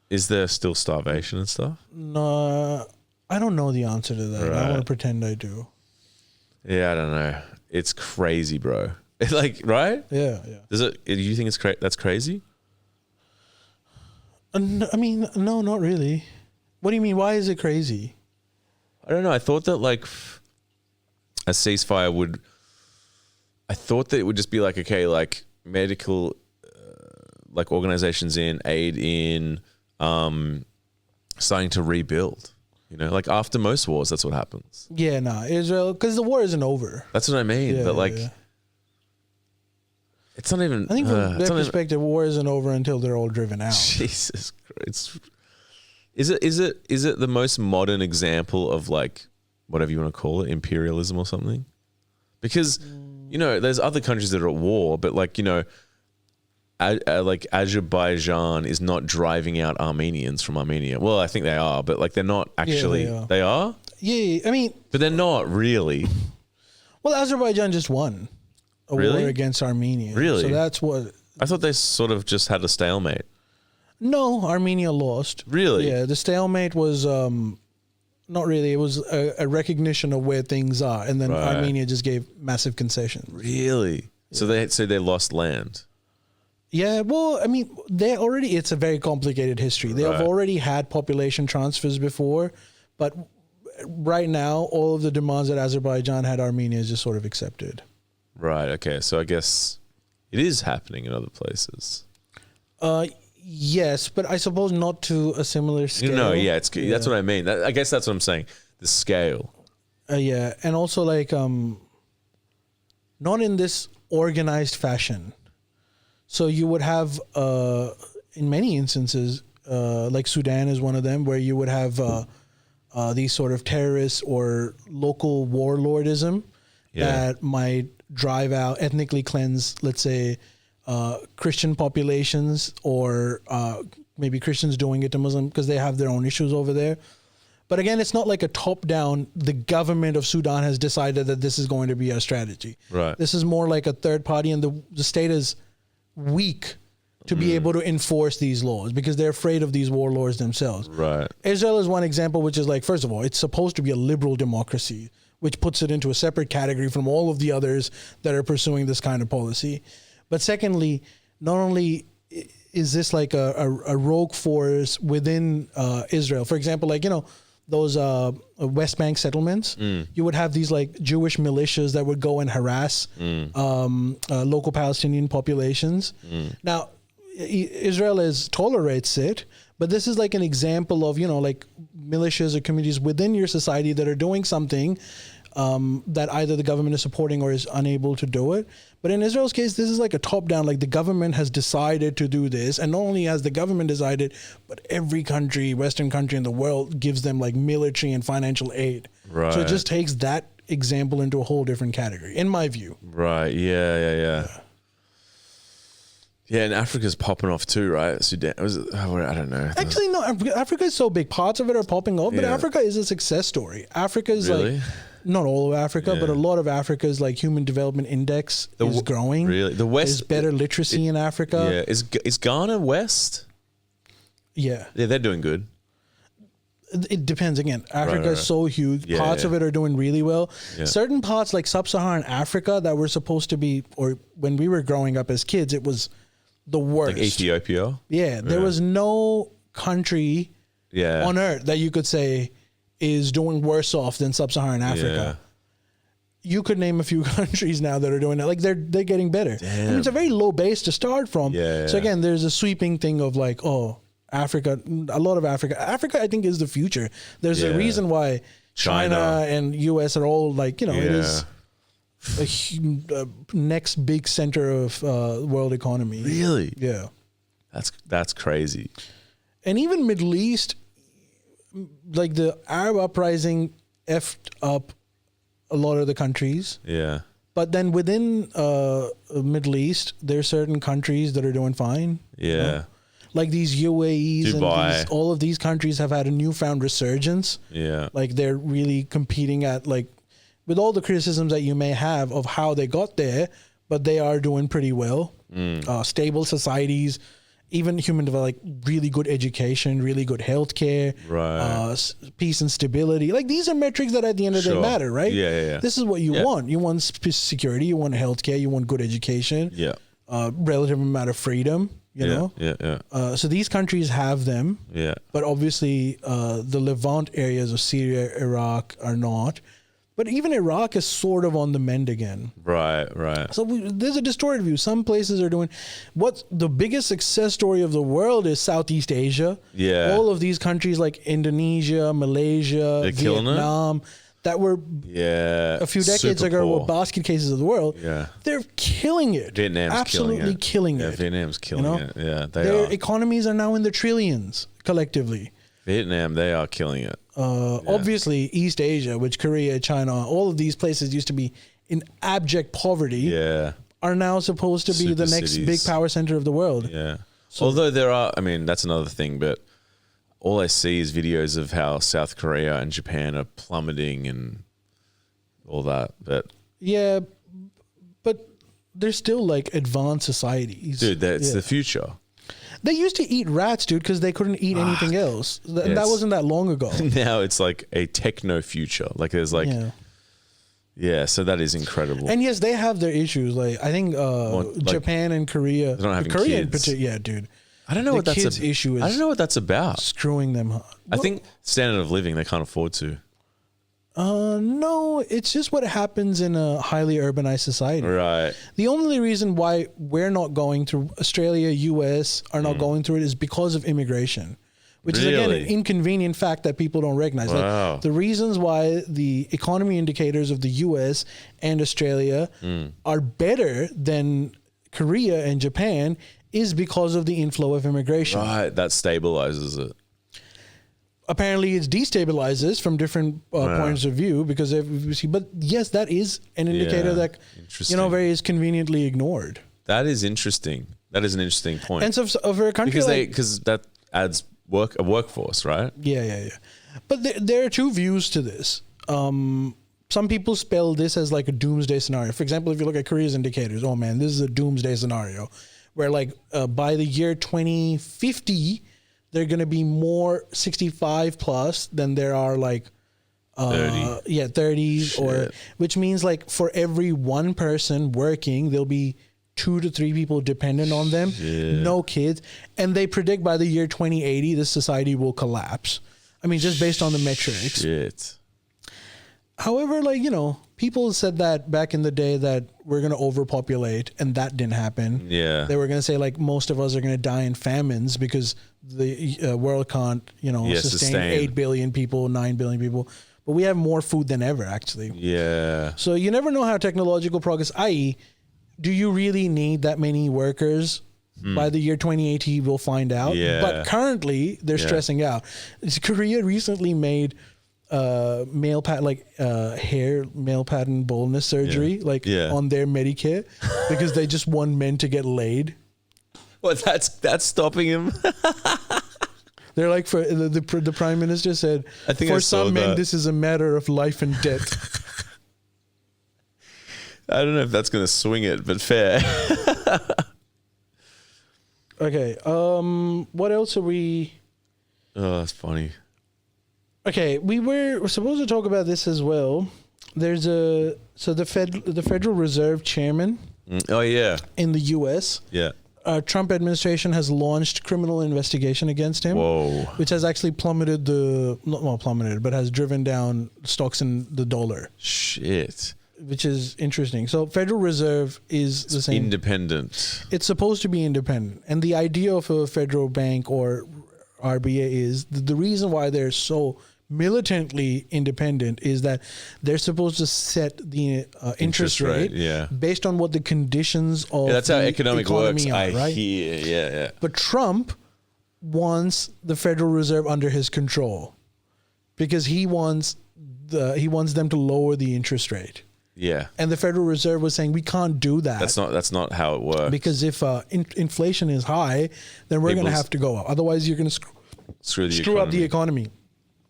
Is there still starvation and stuff? No, I don't know the answer to that. I Right. want to pretend I do. Yeah, I don't know. It's crazy, bro. Like, right? Yeah. Do you think that's crazy? I mean, no, not really. What do you mean? Why is it crazy? I don't know. I thought that like a ceasefire would. I thought that it would just be like, okay, like medical, like organizations in aid in, starting to rebuild. You know, like after most wars, that's what happens. Yeah, nah, Israel, because the war isn't over. That's what I mean. Yeah, but like, yeah. it's not even. I think from it's their not even- perspective, war isn't over until they're all driven out. Jesus Christ. Is it the most modern example of like whatever you want to call it, imperialism or something? Because you know, there's other countries that are at war, but like, you know, like Azerbaijan is not driving out Armenians from Armenia. Well, I think they are, but like they're not actually. they are. They are, Yeah, I mean, but they're not really. well, Azerbaijan just won a Really? war against Armenia. Really? So that's what. I thought they sort of just had a stalemate. No, Armenia lost. Really? Yeah, the stalemate was not really. It was a recognition of where things are, and then Right. Armenia just gave massive concessions. Really? So they lost land. Yeah, well, I mean, it's a very complicated history. They have Right. already had population transfers before, but right now, all of the demands that Azerbaijan had, Armenia has just sort of accepted. Right. Okay. So I guess it is happening in other places. Yes, but I suppose not to a similar scale. No, yeah, that's what I mean. I guess that's what I'm saying. The scale. Yeah, and also like not in this organized fashion. So you would have in many instances, like Sudan is one of them, where you would have these sort of terrorists or local warlordism that might drive out, ethnically cleanse, let's say, Christian populations, or maybe Christians doing it to Muslim because they have their own issues over there. But again, it's not like a top-down, the government of Sudan has decided that this is going to be our strategy. Right. This is more like a third party, and the state is weak to be able to enforce these laws because they're afraid of these warlords themselves. Right. Israel is one example, which is like, first of all, it's supposed to be a liberal democracy, which puts it into a separate category from all of the others that are pursuing this kind of policy. But secondly, not only is this like a rogue force within Israel, for example, like, those West Bank settlements, you would have these like Jewish militias that would go and harass local Palestinian populations. Now, Israel tolerates it, but this is like an example of, like militias or communities within your society that are doing something that either the government is supporting or is unable to do it. But in Israel's case, this is like a top-down, like the government has decided to do this. And not only has the government decided, but every country, Western country in the world gives them like military and financial aid. Right. So it just takes that example into a whole different category, in my view. Right. Yeah. Yeah, and Africa's popping off too, right? Sudan. I don't know. Actually, no. Africa is so big. Parts of it are popping off, but Africa is a success story. Africa is really? like, not all of Africa, but a lot of Africa's like human development index is growing. Really, the West is better literacy in Africa. Yeah, is Ghana West? Yeah, they're doing good. It depends. Again, Africa is so huge. Yeah, parts of it are doing really well. Yeah. Certain parts, like sub-Saharan Africa, that were supposed to be, or when we were growing up as kids, it was the worst. Like Ethiopia? Yeah, there was no country on earth that you could say is doing worse off than sub-Saharan Africa. You could name a few countries now that are doing it. Like they're getting better. I mean, it's a very low base to start from. So again, there's a sweeping thing of like, Africa, a lot of Africa, I think, is the future. There's a reason why China and US are all like, it is a next big center of world economy. Really? Yeah. That's crazy. And even Middle East, like the Arab uprising effed up a lot of the countries. Yeah. But then within Middle East, there are certain countries that are doing fine. Yeah. Like these UAEs Dubai. and all of these countries have had a newfound resurgence. Yeah. Like they're really competing at like, with all the criticisms that you may have of how they got there, but they are doing pretty well. Stable societies, even human development, like really good education, really good healthcare, peace and stability. Like these are metrics that at the end of the day matter, right? Yeah. This is what you want. You want security, you want healthcare, you want good education. Yeah. Relative amount of freedom. You know? Yeah. So these countries have them. Yeah. But obviously, the Levant areas of Syria, Iraq are not. But even Iraq is sort of on the mend again. Right. So there's a distorted view. Some places are doing what's the biggest success story of the world is Southeast Asia. Yeah. All of these countries like Indonesia, Malaysia, Vietnam, that were a few decades ago were basket cases of the world. Yeah. They're killing it. Vietnam's absolutely killing it. Yeah, Vietnam's killing it. Yeah, their economies are now in the trillions collectively. Vietnam, they are killing it. Obviously, East Asia, which Korea, China, all of these places used to be in abject poverty, are now supposed to be the next big power center of the world. Yeah. So, although there are, I mean, that's another thing, but all I see is videos of how South Korea and Japan are plummeting and all that. But yeah, but they're still like advanced societies. Dude, that's the future. They used to eat rats, dude, because they couldn't eat anything else. That wasn't that long ago. Now it's like a techno future. Like there's like, so that is incredible. And yes, they have their issues. Like I think Japan and Korea. They don't have Korea kids. In particular, dude. I don't know what that's issue is. I don't know what that's about. Screwing them. I think standard of living they can't afford to. No, it's just what happens in a highly urbanized society. Right. The only reason why we're not going through Australia, US are not going through it is because of immigration, which is again an Really? inconvenient fact that people don't recognize. Wow. Like the reasons why the economy indicators of the US and Australia are better than Korea and Japan is because of the inflow of immigration. Right. That stabilizes it. Apparently it destabilizes from different points of view because but yes, that is an indicator Yeah. that Interesting. very is conveniently ignored. That is interesting. That is an interesting point. And so for a country because that adds a workforce, right? yeah. But there are two views to this. Some people spell this as like a doomsday scenario. For example, if you look at Korea's indicators, oh man, this is a doomsday scenario where like by the year 2050, there are going to be more 65 plus than there are like 30. 30s or Shit. which means like for every one person working, there'll be 2 to 3 people dependent on them, no kids. And they predict by the year 2080, this society will collapse. I mean, just based on the metrics. Shit. However, like, people said that back in the day that we're going to overpopulate and that didn't happen. Yeah. They were going to say like most of us are going to die in famines because the world can't, sustain 8 billion people, 9 billion people. But we have more food than ever, actually. Yeah. So you never know how technological progress, i.e., do you really need that many workers? By the year 2080, we'll find out. Yeah. But currently, they're stressing out. Korea recently made hair male pattern baldness surgery on their Medicare because they just want men to get laid. Well, that's stopping him. They're like, for the prime minister said, I think for I saw some men that. this is a matter of life and death. I don't know if that's going to swing it, but fair. Okay. What else are we? Oh, that's funny. Okay, we were supposed to talk about this as well. There's the Federal Reserve chairman Oh, yeah. in the U.S. Yeah. Trump administration has launched criminal investigation against him, Whoa. which has actually plummeted but has driven down stocks in the dollar, Shit. which is interesting. So Federal Reserve is the same. Independent. It's supposed to be independent, and the idea of a federal bank or RBA is the reason why they're so militantly independent is that they're supposed to set the interest rate based on what the conditions of That's how the economic economy works. are, right? Hear. Yeah. But Trump wants the Federal Reserve under his control because he wants them to lower the interest rate. Yeah. And the Federal Reserve was saying we can't do that. That's not how it works. because if inflation is high, then we're going to have to go up. Otherwise, you're going to screw up the economy.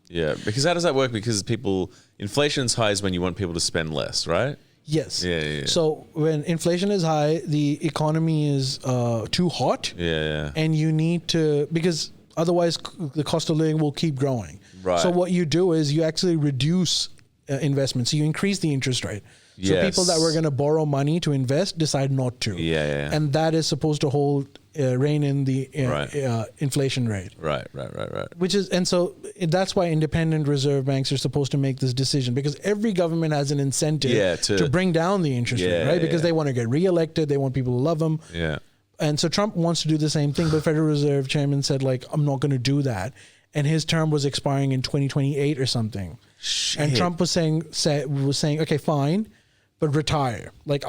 Yeah, because how does that work? Because inflation's high is when you want people to spend less, right? Yes. Yeah. So when inflation is high, the economy is too hot. Yeah. And you need to, because otherwise the cost of living will keep growing. Right. So what you do is you actually reduce investment. So you increase the interest rate. So Yes. people that were going to borrow money to invest decide not to. Yeah. And that is supposed to rein in the inflation rate. Right. So that's why independent reserve banks are supposed to make this decision, because every government has an incentive to bring down the interest rate, right? Because they want to get reelected, they want people to love them. Yeah. And so Trump wants to do the same thing, but Federal Reserve chairman said, like, I'm not going to do that. And his term was expiring in 2028 or something. Shit. And Trump was saying, okay, fine, but retire. Like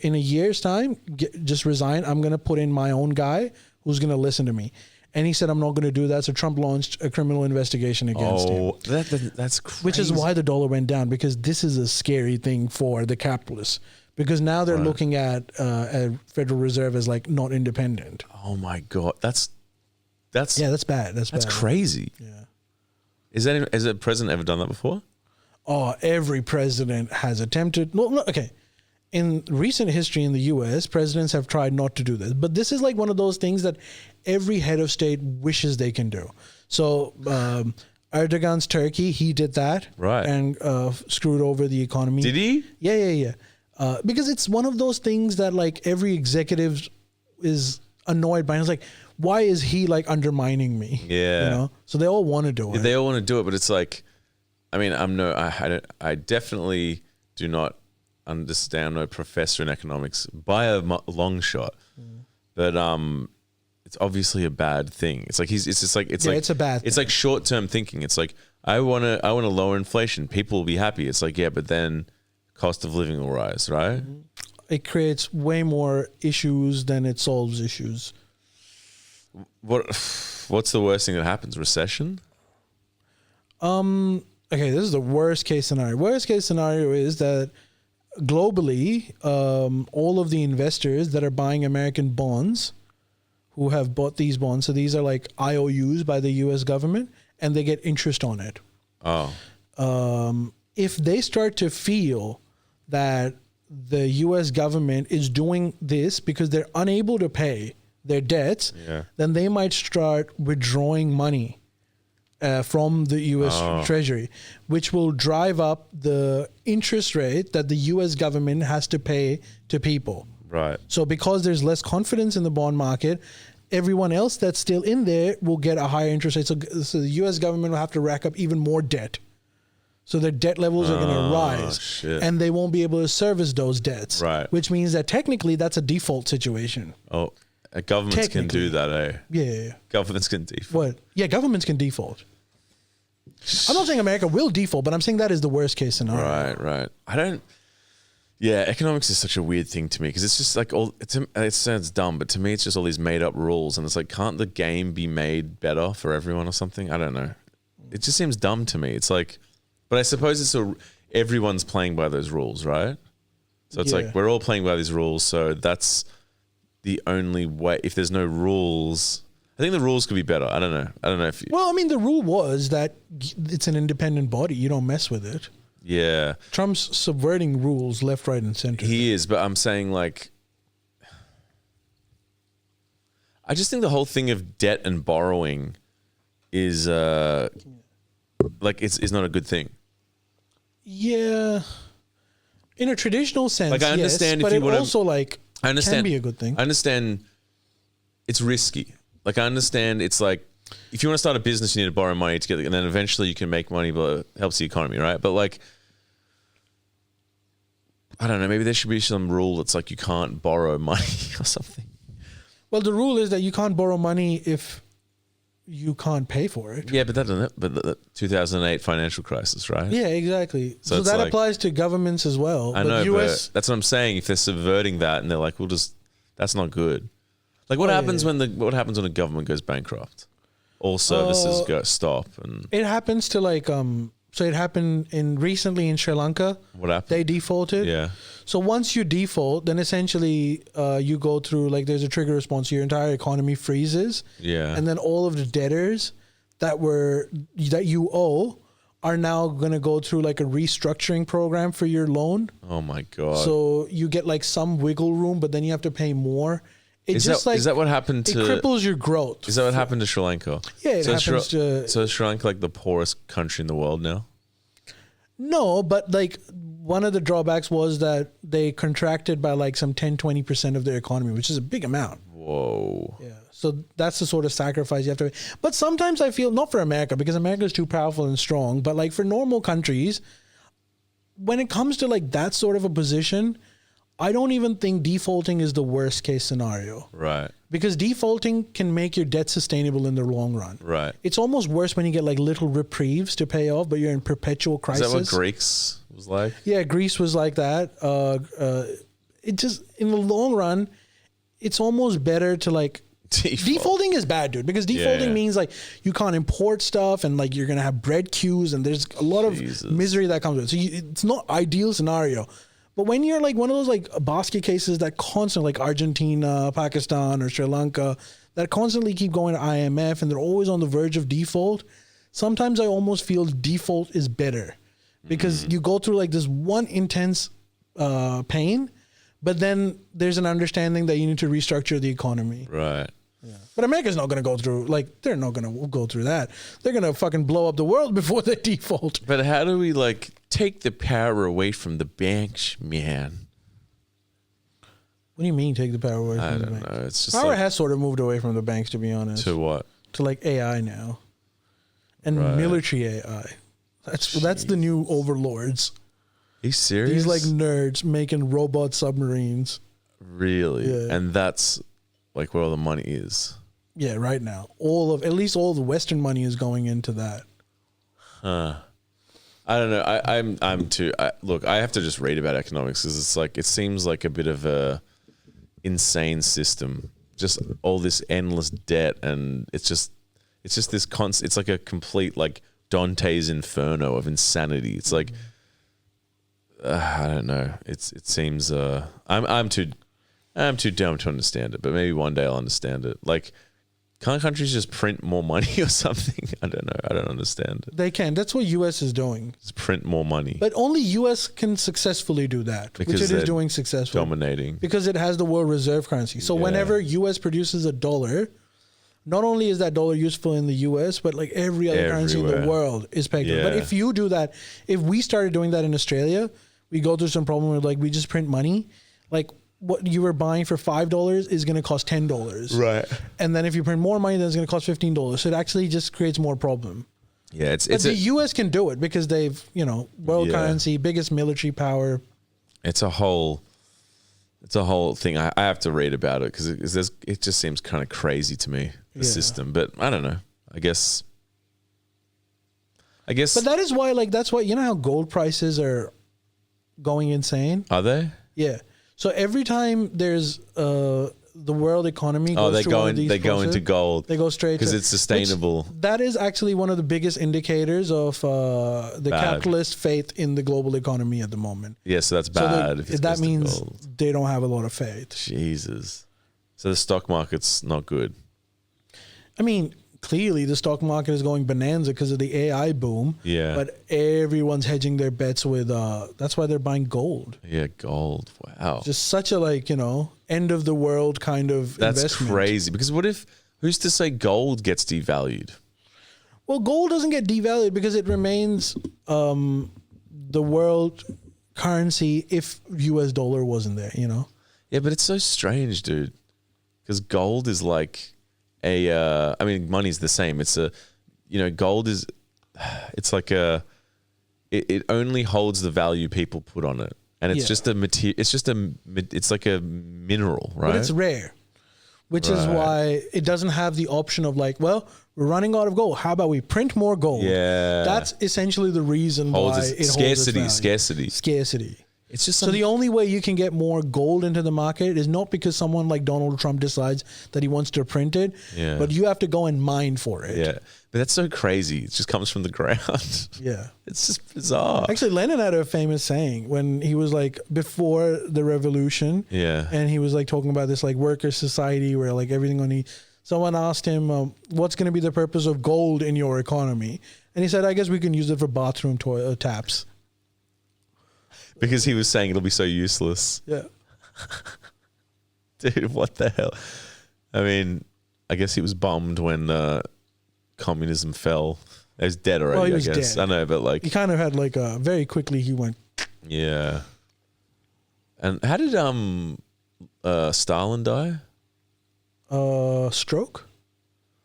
in a year's time, just resign. I'm going to put in my own guy who's going to listen to me. And he said, I'm not going to do that. So Trump launched a criminal investigation against him. That's crazy. Which is why the dollar went down, because this is a scary thing for the capitalists. Because now they're looking at Federal Reserve as like not independent. Oh my God. That's bad. That's bad. crazy. Yeah. Has a president ever done that before? Oh, every president has attempted. No, okay. In recent history in the U.S., presidents have tried not to do this. But this is like one of those things that every head of state wishes they can do. So Erdogan's Turkey, he did that. Right. And screwed over the economy. Did he? Yeah. Because it's one of those things that like every executive is annoyed by. And it's like, why is he like undermining me? Yeah. So they all want to do it. They all want to do it, but it's like, I mean, I definitely do not understand. I'm no professor in economics by a long shot, but it's obviously a bad thing. It's like it's a bad It's thing. like short term thinking. It's like I want to lower inflation. People will be happy. It's like, yeah, but then cost of living will rise, right? It creates way more issues than it solves issues. What's the worst thing that happens? Recession? Okay, this is the worst case scenario. Worst case scenario is that globally, all of the investors that are buying American bonds, who have bought these bonds, so these are like IOUs by the U.S. government, and they get interest on it. Oh. If they start to feel that the U.S. government is doing this because they're unable to pay their debts, then they might start withdrawing money from the U.S. Treasury, which will drive up the interest rate that the U.S. government has to pay to people. Right. So because there's less confidence in the bond market, everyone else that's still in there will get a higher interest rate. So the U.S. government will have to rack up even more debt. So their debt levels are going to rise, and they won't be able to service those debts. Right. Which means that technically that's a default situation. Oh, governments can do that, eh? Yeah. Governments can default. What? Yeah, governments can default. I'm not saying America will default, but I'm saying that is the worst case scenario. Right. Yeah, economics is such a weird thing to me because it's just like it sounds dumb, but to me it's just all these made up rules, and it's like, can't the game be made better for everyone or something? I don't know. It just seems dumb to me. It's like, but I suppose everyone's playing by those rules, right? So it's like we're all playing by these rules, so that's the only way. If there's no rules, I think the rules could be better. I don't know if. Well, I mean, the rule was that it's an independent body. You don't mess with it. Yeah. Trump's subverting rules left, right, and center. He is, but I'm saying like, I just think the whole thing of debt and borrowing is like it's not a good thing. Yeah. In a traditional sense, like I understand, yes, but if you it also I understand, can be a good thing. I understand it's risky. Like I understand it's like, if you want to start a business, you need to borrow money together, and then eventually you can make money, but it helps the economy, right? But like, I don't know, maybe there should be some rule that's like you can't borrow money or something. Well, the rule is that you can't borrow money if you can't pay for it. Yeah, but that doesn't. But the 2008 financial crisis, right? Yeah, exactly. So that applies to governments as well. I know, but that's what I'm saying. If they're subverting that and they're like, that's not good. Like, what happens when a government goes bankrupt? All services stop, and it happens to like so it happened recently in Sri Lanka. What happened? They defaulted. Yeah. So once you default, then essentially you go through like there's a trigger response. Your entire economy freezes. Yeah. And then all of the debtors that you owe are now going to go through like a restructuring program for your loan. Oh my God. So you get like some wiggle room, but then you have to pay more. Is that what happened to? It cripples your growth. Is that what happened to Sri Lanka? Yeah, it happens to. So is Sri Lanka like the poorest country in the world now? No, but like one of the drawbacks was that they contracted by like some 10-20% of their economy, which is a big amount. Whoa. Yeah. So that's the sort of sacrifice you have to make. But sometimes I feel, not for America, because America is too powerful and strong, but like for normal countries, when it comes to like that sort of a position, I don't even think defaulting is the worst case scenario. Right. Because defaulting can make your debt sustainable in the long run. Right. It's almost worse when you get like little reprieves to pay off, but you're in perpetual crisis. Is that what Greeks was like? Yeah, Greece was like that. It just, in the long run, it's almost better to like, defaulting is bad, dude, because defaulting means like you can't import stuff and like you're going to have bread queues and there's a lot of misery that comes with it. So it's not ideal scenario. But when you're like one of those like basket cases that constantly, like Argentina, Pakistan, or Sri Lanka, that constantly keep going to IMF and they're always on the verge of default, sometimes I almost feel default is better because you go through like this one intense pain, but then there's an understanding that you need to restructure the economy. Right. Yeah. But America's not going to go through, like, they're not going to go through that. They're going to fucking blow up the world before they default. But how do we, like, take the power away from the banks, man? What do you mean take the power away from the banks? I don't know. It's just power has sort of moved away from the banks, to be honest. To what? To, like, AI now. And military AI. That's the new overlords. Are you serious? These like nerds making robot submarines. Really? Yeah. And that's like where all the money is. Yeah, right now. At least all the Western money is going into that. I don't know. I'm too. Look, I have to just read about economics because it's like it seems like a bit of a insane system. Just all this endless debt, and it's just this constant. It's like a complete like Dante's Inferno of insanity. It's like I don't know. It seems I'm too dumb to understand it, but maybe one day I'll understand it. Like, can't countries just print more money or something? I don't know. I don't understand it. They can. That's what U.S. is doing. Just print more money. But only U.S. can successfully do that, Because which it is they're doing successfully. dominating. Because it has the world reserve currency. So Yeah. whenever U.S. produces a dollar, not only is that dollar useful in the U.S., but like every other currency in the Everywhere. world is pegged. Yeah. But if you do that, if we started doing that in Australia, we go through some problem where like we just print money. Like what you were buying for $5 is going to cost $10. Right. And then if you print more money, then it's going to cost $15. So it actually just creates more problem. Yeah, But the U.S. can do it because they've, world Yeah. currency, biggest military power. it's a whole thing. I have to read about it because it just seems kind of crazy to me, the Yeah. system. But I don't know. I guess. But that is why, that's why, how gold prices are going insane? Are they? Yeah. So every time there's the world economy goes They through go one of in. these They go processes, into gold. They go straight because to- it's sustainable. which- that is actually one of the biggest indicators of the Bad. capitalist faith in the global economy at the moment. Yeah, so that's So bad. if it that goes to means gold. they don't have a lot of faith. Jesus. So the stock market's not good. I mean, clearly the stock market is going bonanza because of the AI boom. Yeah. But everyone's hedging their bets with. That's why they're buying gold. Yeah, gold. Wow. Just such a end of the world kind of That's investment. crazy. Because who's to say gold gets devalued? Well, gold doesn't get devalued because it remains the world currency if US dollar wasn't there, Yeah, but it's so strange, dude. Because gold is like money's the same. It's gold is, it's like it only holds the value people put on it. And it's Yeah. just a material, it's like a mineral, right? But it's rare, which is Right. why it doesn't have the option of we're running out of gold. How about we print more gold? Yeah. That's essentially the reason Holds why its- it holds its value. scarcity. It's just So the only way you can get more gold into the market is not because someone like Donald Trump decides that he wants to print it, Yeah. but you have to go and mine for it. yeah. But that's so crazy. It just comes from the ground. Yeah. It's just bizarre. Actually, Lenin had a famous saying when he was before the revolution. Yeah. And he was talking about this worker society where everything on someone asked him, what's going to be the purpose of gold in your economy? And he said, I guess we can use it for bathroom taps. Because he was saying it'll be so useless. Yeah. Dude, what the hell? I mean, I guess he was bummed when communism fell. He was dead already, Well, he I was guess. dead. I know, but He kind of had very quickly he went, yeah. And how did Stalin die? stroke.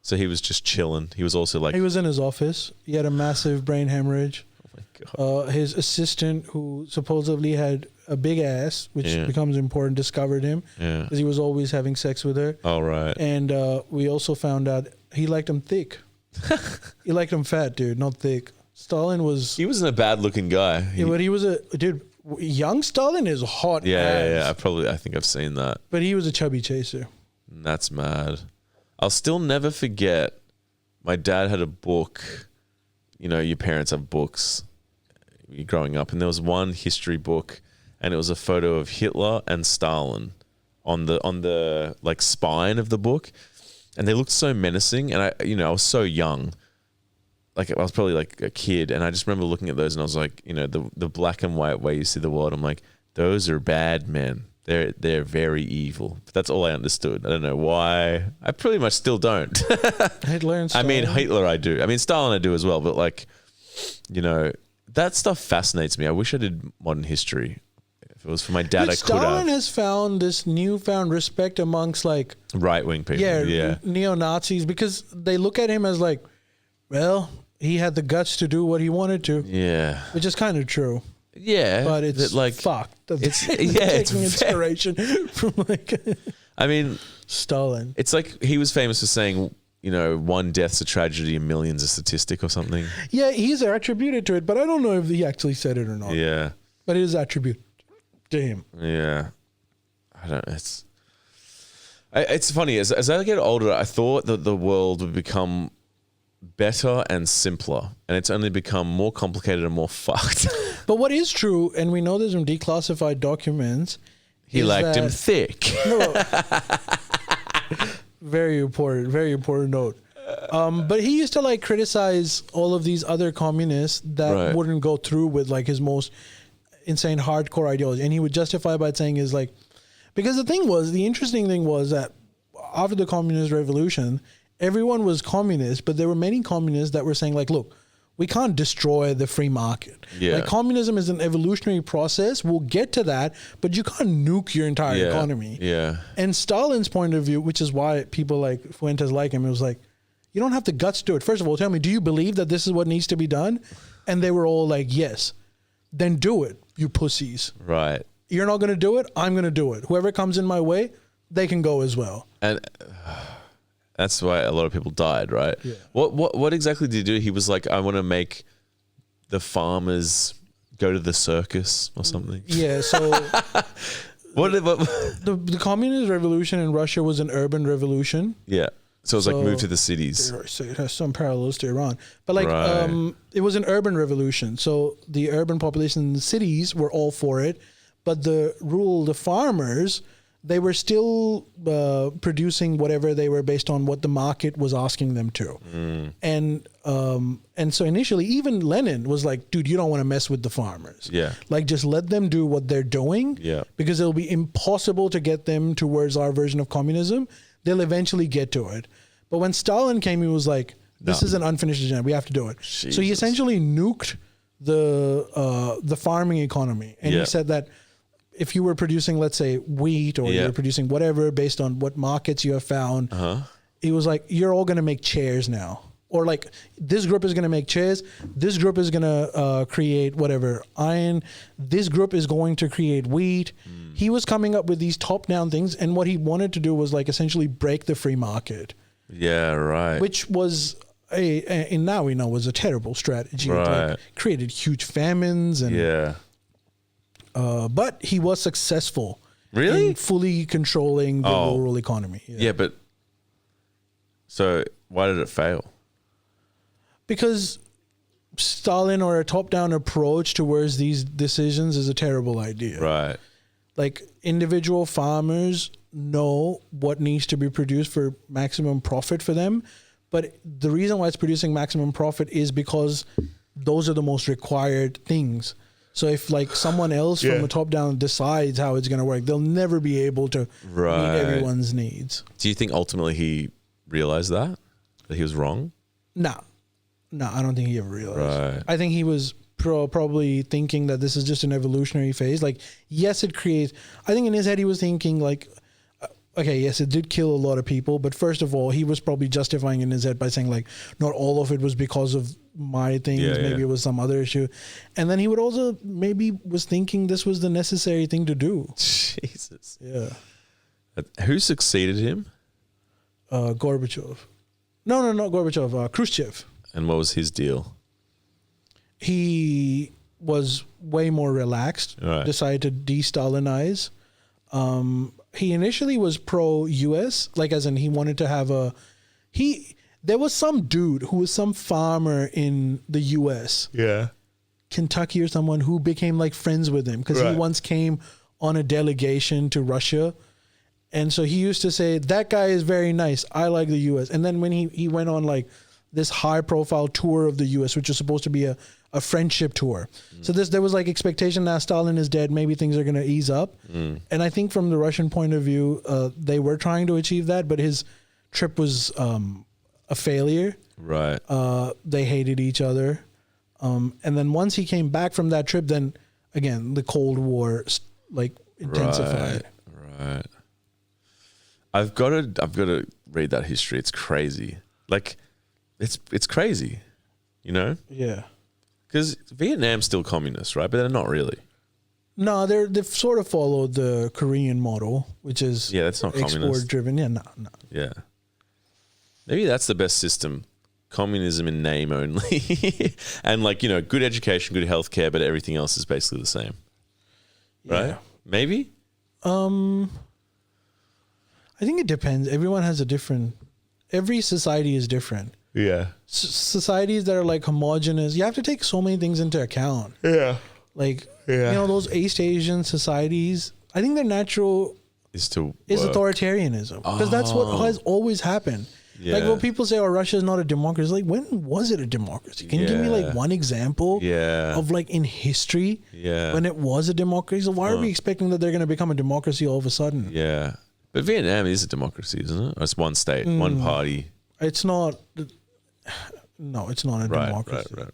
So he was just chilling. He was also He was in his office. He had a massive brain hemorrhage. oh my God. His assistant, who supposedly had a big ass, which Yeah. becomes important, discovered him Yeah. because he was always having sex with her. All right. And we also found out he liked him thick. He liked him fat, dude, not thick. Stalin was, He wasn't a bad looking guy. but he was dude. Young Stalin is hot. Yeah, as, I think I've seen that. But he was a chubby chaser. That's mad. I'll still never forget. My dad had a book. Your parents have books. You're growing up, and there was one history book, and it was a photo of Hitler and Stalin on the spine of the book, and they looked so menacing. And I was so young, I was probably a kid, and I just remember looking at those, and I was like, the black and white way you see the world. I'm like, those are bad men. They're very evil. But that's all I understood. I don't know why. I pretty much still don't. Hitler and I Stalin. mean, Hitler I do. I mean, Stalin I do as well. But that stuff fascinates me. I wish I did modern history. If it was for my dad, Dude, I could Stalin have. has found this newfound respect amongst Right wing people. Yeah. neo Nazis because they look at him as well, he had the guts to do what he wanted to, Yeah. which is kind of true. Yeah. But it's like, fucked. it's Taking inspiration from like I mean, Stalin. it's like he was famous for saying, you know, one death's a tragedy and millions a statistic or something. Yeah, he's attributed to it, but I don't know if he actually said it or not. Yeah. But it is attributed to him. Yeah. I don't know. It's funny. As I get older, I thought that the world would become better and simpler, and it's only become more complicated and more fucked. But what is true, and we know this from declassified documents, He is liked him that- thick. No. Very important note. But he used to like criticize all of these other communists that Right. wouldn't go through with like his most insane hardcore ideology, and he would justify by saying is like, because the interesting thing was that after the communist revolution, everyone was communist, but there were many communists that were saying like, look, we can't destroy the free market. Yeah. Like communism is an evolutionary process. We'll get to that, but you can't nuke your entire economy. Yeah. And Stalin's point of view, which is why people like Fuentes like him, it was like, you don't have the guts to do it. First of all, tell me, do you believe that this is what needs to be done? And they were all like, yes. Then do it, you pussies. Right. You're not going to do it. I'm going to do it. Whoever comes in my way, they can go as well. And that's why a lot of people died, right? Yeah. What exactly did he do? He was like, I want to make the farmers go to the circus or something. Yeah, so What? the communist revolution in Russia was an urban revolution. Yeah. So it was like So- move to the cities. So it has some parallels to Iran. But like Right. it was an urban revolution. So the urban population in the cities were all for it, but the farmers, they were still producing whatever they were based on what the market was asking them to. And so initially even Lenin was like, dude, you don't want to mess with the farmers. Yeah. Like just let them do what they're doing. Yeah. Because it'll be impossible to get them towards our version of communism. They'll eventually get to it. But when Stalin came, he was like, this No. is an unfinished agenda. We have to do it. So he Jesus. essentially nuked the farming economy. And Yeah. he said that if you were producing, let's say, wheat or you Yeah. were producing whatever based on what markets you have found, he was like, you're all going to make chairs now. Or like this group is going to make chairs. This group is going to create whatever iron. This group is going to create wheat. He was coming up with these top-down things, and what he wanted to do was like essentially break the free market, Yeah. Right. which was and now we know was a terrible strategy. It, Right. like, created huge famines, and Yeah. but he was successful. Really? in fully controlling the Oh. rural economy. Yeah, but so why did it fail? Because Stalin or a top-down approach towards these decisions is a terrible idea. Right. Like individual farmers know what needs to be produced for maximum profit for them, but the reason why it's producing maximum profit is because those are the most required things. So if like someone else from the top down decides how it's going to work, they'll never be able to Right. meet everyone's needs. Do you think ultimately he realized that he was wrong? No, I don't think he ever realized. Right. I think he was probably thinking that this is just an evolutionary phase. Like, yes, it creates. I think in his head he was thinking like, okay, yes, it did kill a lot of people, but first of all, he was probably justifying in his head by saying like, not all of it was because of my things. Yeah, maybe yeah. it was some other issue, and then he would also maybe was thinking this was the necessary thing to do. Jesus. Yeah, Who succeeded him? Gorbachev. No, not Gorbachev. Khrushchev. And what was his deal? He was way more relaxed, Right. decided to de-Stalinize. He initially was pro-US, like as in he wanted to have there was some dude who was some farmer in the US, Yeah. Kentucky or someone, who became like friends with him because he Right. once came on a delegation to Russia. And so he used to say, that guy is very nice. I like the US. And then when he went on like this high profile tour of the US, which was supposed to be a friendship tour. So there was like expectation now Stalin is dead. Maybe things are going to ease up. And I think from the Russian point of view, they were trying to achieve that, but his trip was a failure. Right. They hated each other. And then once he came back from that trip, then again, the Cold War like intensified. Right. I've got to read that history. It's crazy. Like, it's crazy. You know, Yeah. because Vietnam's still communist, right? But they're not really. No, they've sort of followed the Korean model, which is That's not export communist. driven. Yeah, no. Yeah, maybe that's the best system. Communism in name only, and like good education, good healthcare, but everything else is basically the same, right? Yeah. Maybe. I think it depends. Everyone has a different. Every society is different. Yeah. Societies that are like homogenous, you have to take so many things into account. Yeah. Like Yeah. those East Asian societies. I think their natural Is authoritarianism because that's what has always happened. Like Yeah. when people say, "Oh, Russia is not a democracy," like when was it a democracy? Can you give me like one example of like in history when it was a democracy? So why are we expecting that they're going to become a democracy all of a sudden? Yeah. But Vietnam is a democracy, isn't it? Or it's one state, one party. It's not. No, it's not a democracy. Right.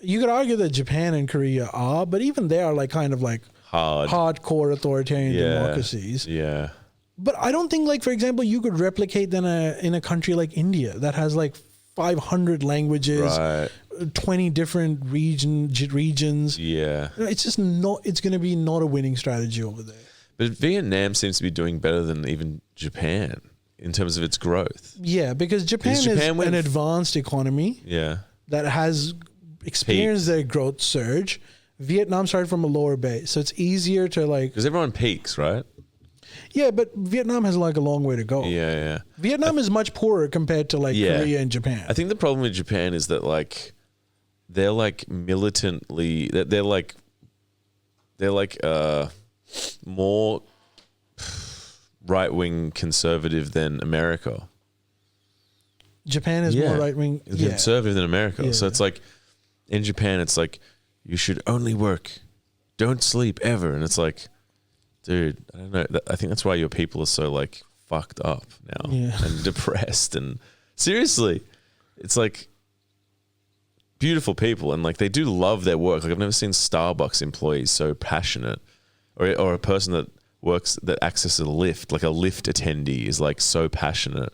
You could argue that Japan and Korea are, but even they are like kind of like hardcore authoritarian democracies. Yeah. But I don't think, like, for example, you could replicate then in a country like India that has like 500 languages, 20 different regions. Yeah. It's just not. It's going to be not a winning strategy over there. But Vietnam seems to be doing better than even Japan in terms of its growth. Yeah, because Japan is an advanced economy. Yeah. That has experienced their growth surge. Vietnam started from a lower base, so it's easier to like. Because everyone peaks, right? Yeah, but Vietnam has like a long way to go. Yeah. Vietnam is much poorer compared to like Korea and Japan. I think the problem with Japan is that like they're like militantly they're like more right-wing conservative than America. Japan is more right-wing conservative than America. So it's like in Japan it's like you should only work, don't sleep ever, and it's like, dude, I don't know. I think that's why your people are so like fucked up now and depressed. And seriously, it's like beautiful people and like they do love their work. Like I've never seen Starbucks employees so passionate, or a person that accesses a lift, like a lift attendee, is like so passionate.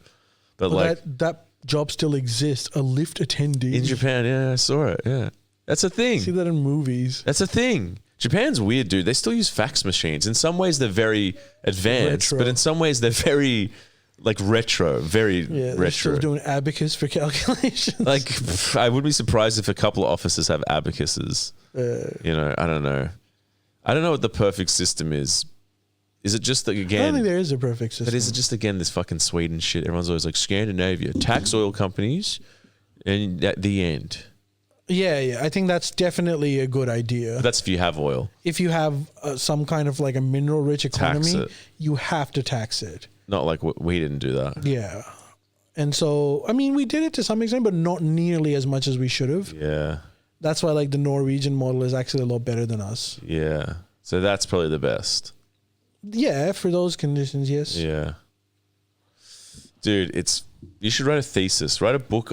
But that job still exists. A lift attendee in Japan, I saw it. Yeah, that's a thing. See that in movies. That's a thing. Japan's weird, dude. They still use fax machines. In some ways, they're very advanced, but in some ways, they're very like retro, very retro. They're still doing abacus for calculations. Like, I would be surprised if a couple of offices have abacuses. I don't know. I don't know what the perfect system is. Is it just that again? I don't think there is a perfect system. But is it just again this fucking Sweden shit? Everyone's always like Scandinavia, tax oil companies, and at the end. Yeah. I think that's definitely a good idea. But that's if you have oil. If you have some kind of like a mineral-rich economy, you have to tax it. Not like we didn't do that. Yeah. And so, I mean, we did it to some extent, but not nearly as much as we should have. Yeah. That's why like the Norwegian model is actually a lot better than us. Yeah. So that's probably the best. Yeah, for those conditions, yes. Yeah. Dude, you should write a thesis. Write a book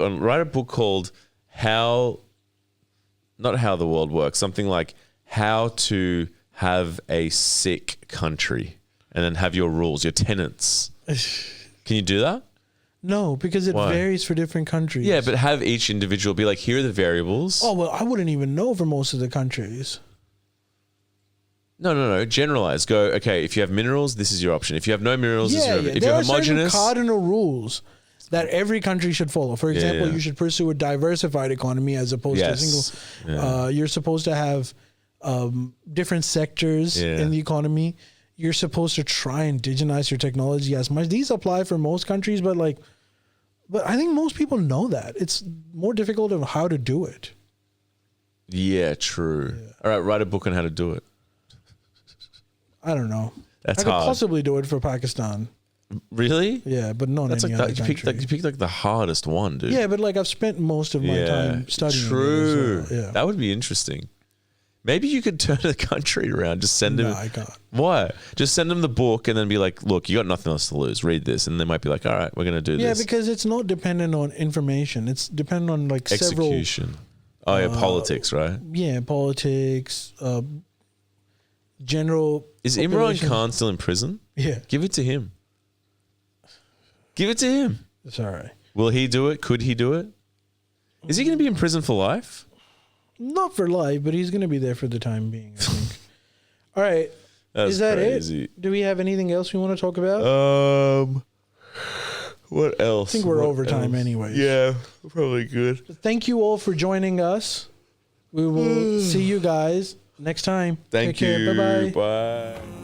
called not How the World Works, something like How to Have a Sick Country, and then have your rules, your tenets. Can you do that? No, because it varies for different countries. Yeah, but have each individual be like, here are the variables. Oh, well, I wouldn't even know for most of the countries. No. Generalize. Go, okay, if you have minerals, this is your option. If you have no minerals, this is your option. If there you're are homogenous. certain cardinal rules that every country should follow. For example, you should pursue a diversified economy as opposed to a single. You're supposed to have different sectors in the economy. You're supposed to try and indigenize your technology as much. These apply for most countries, but I think most people know that. It's more difficult of how to do it. Yeah, true. Yeah. All right, write a book on how to do it. I don't know. That's I could hard. Possibly do it for Pakistan. Really? Yeah, but not any other country. You picked like the hardest one, dude. Yeah, but like I've spent most of my time studying. True. It, so, that would be interesting. Maybe you could turn the country around. Just send them. No, I can't. Why? Just send them the book and then be like, look, you got nothing else to lose. Read this. And they might be like, all right, we're going to do this. Yeah, because it's not dependent on information. It's dependent on like execution. Politics, right? Yeah, politics, general. Is Imran Khan still in prison? Yeah. Give it to him. Give it to him. It's all right. Will he do it? Could he do it? Is he going to be in prison for life? Not for life, but he's going to be there for the time being, I think. All right. That's Is that crazy. it? Do we have anything else we want to talk about? What else? I think we're What overtime else? anyways. Yeah, probably good. Thank you all for joining us. We will see you guys next time. Thank Take care. you. Bye-bye. Bye.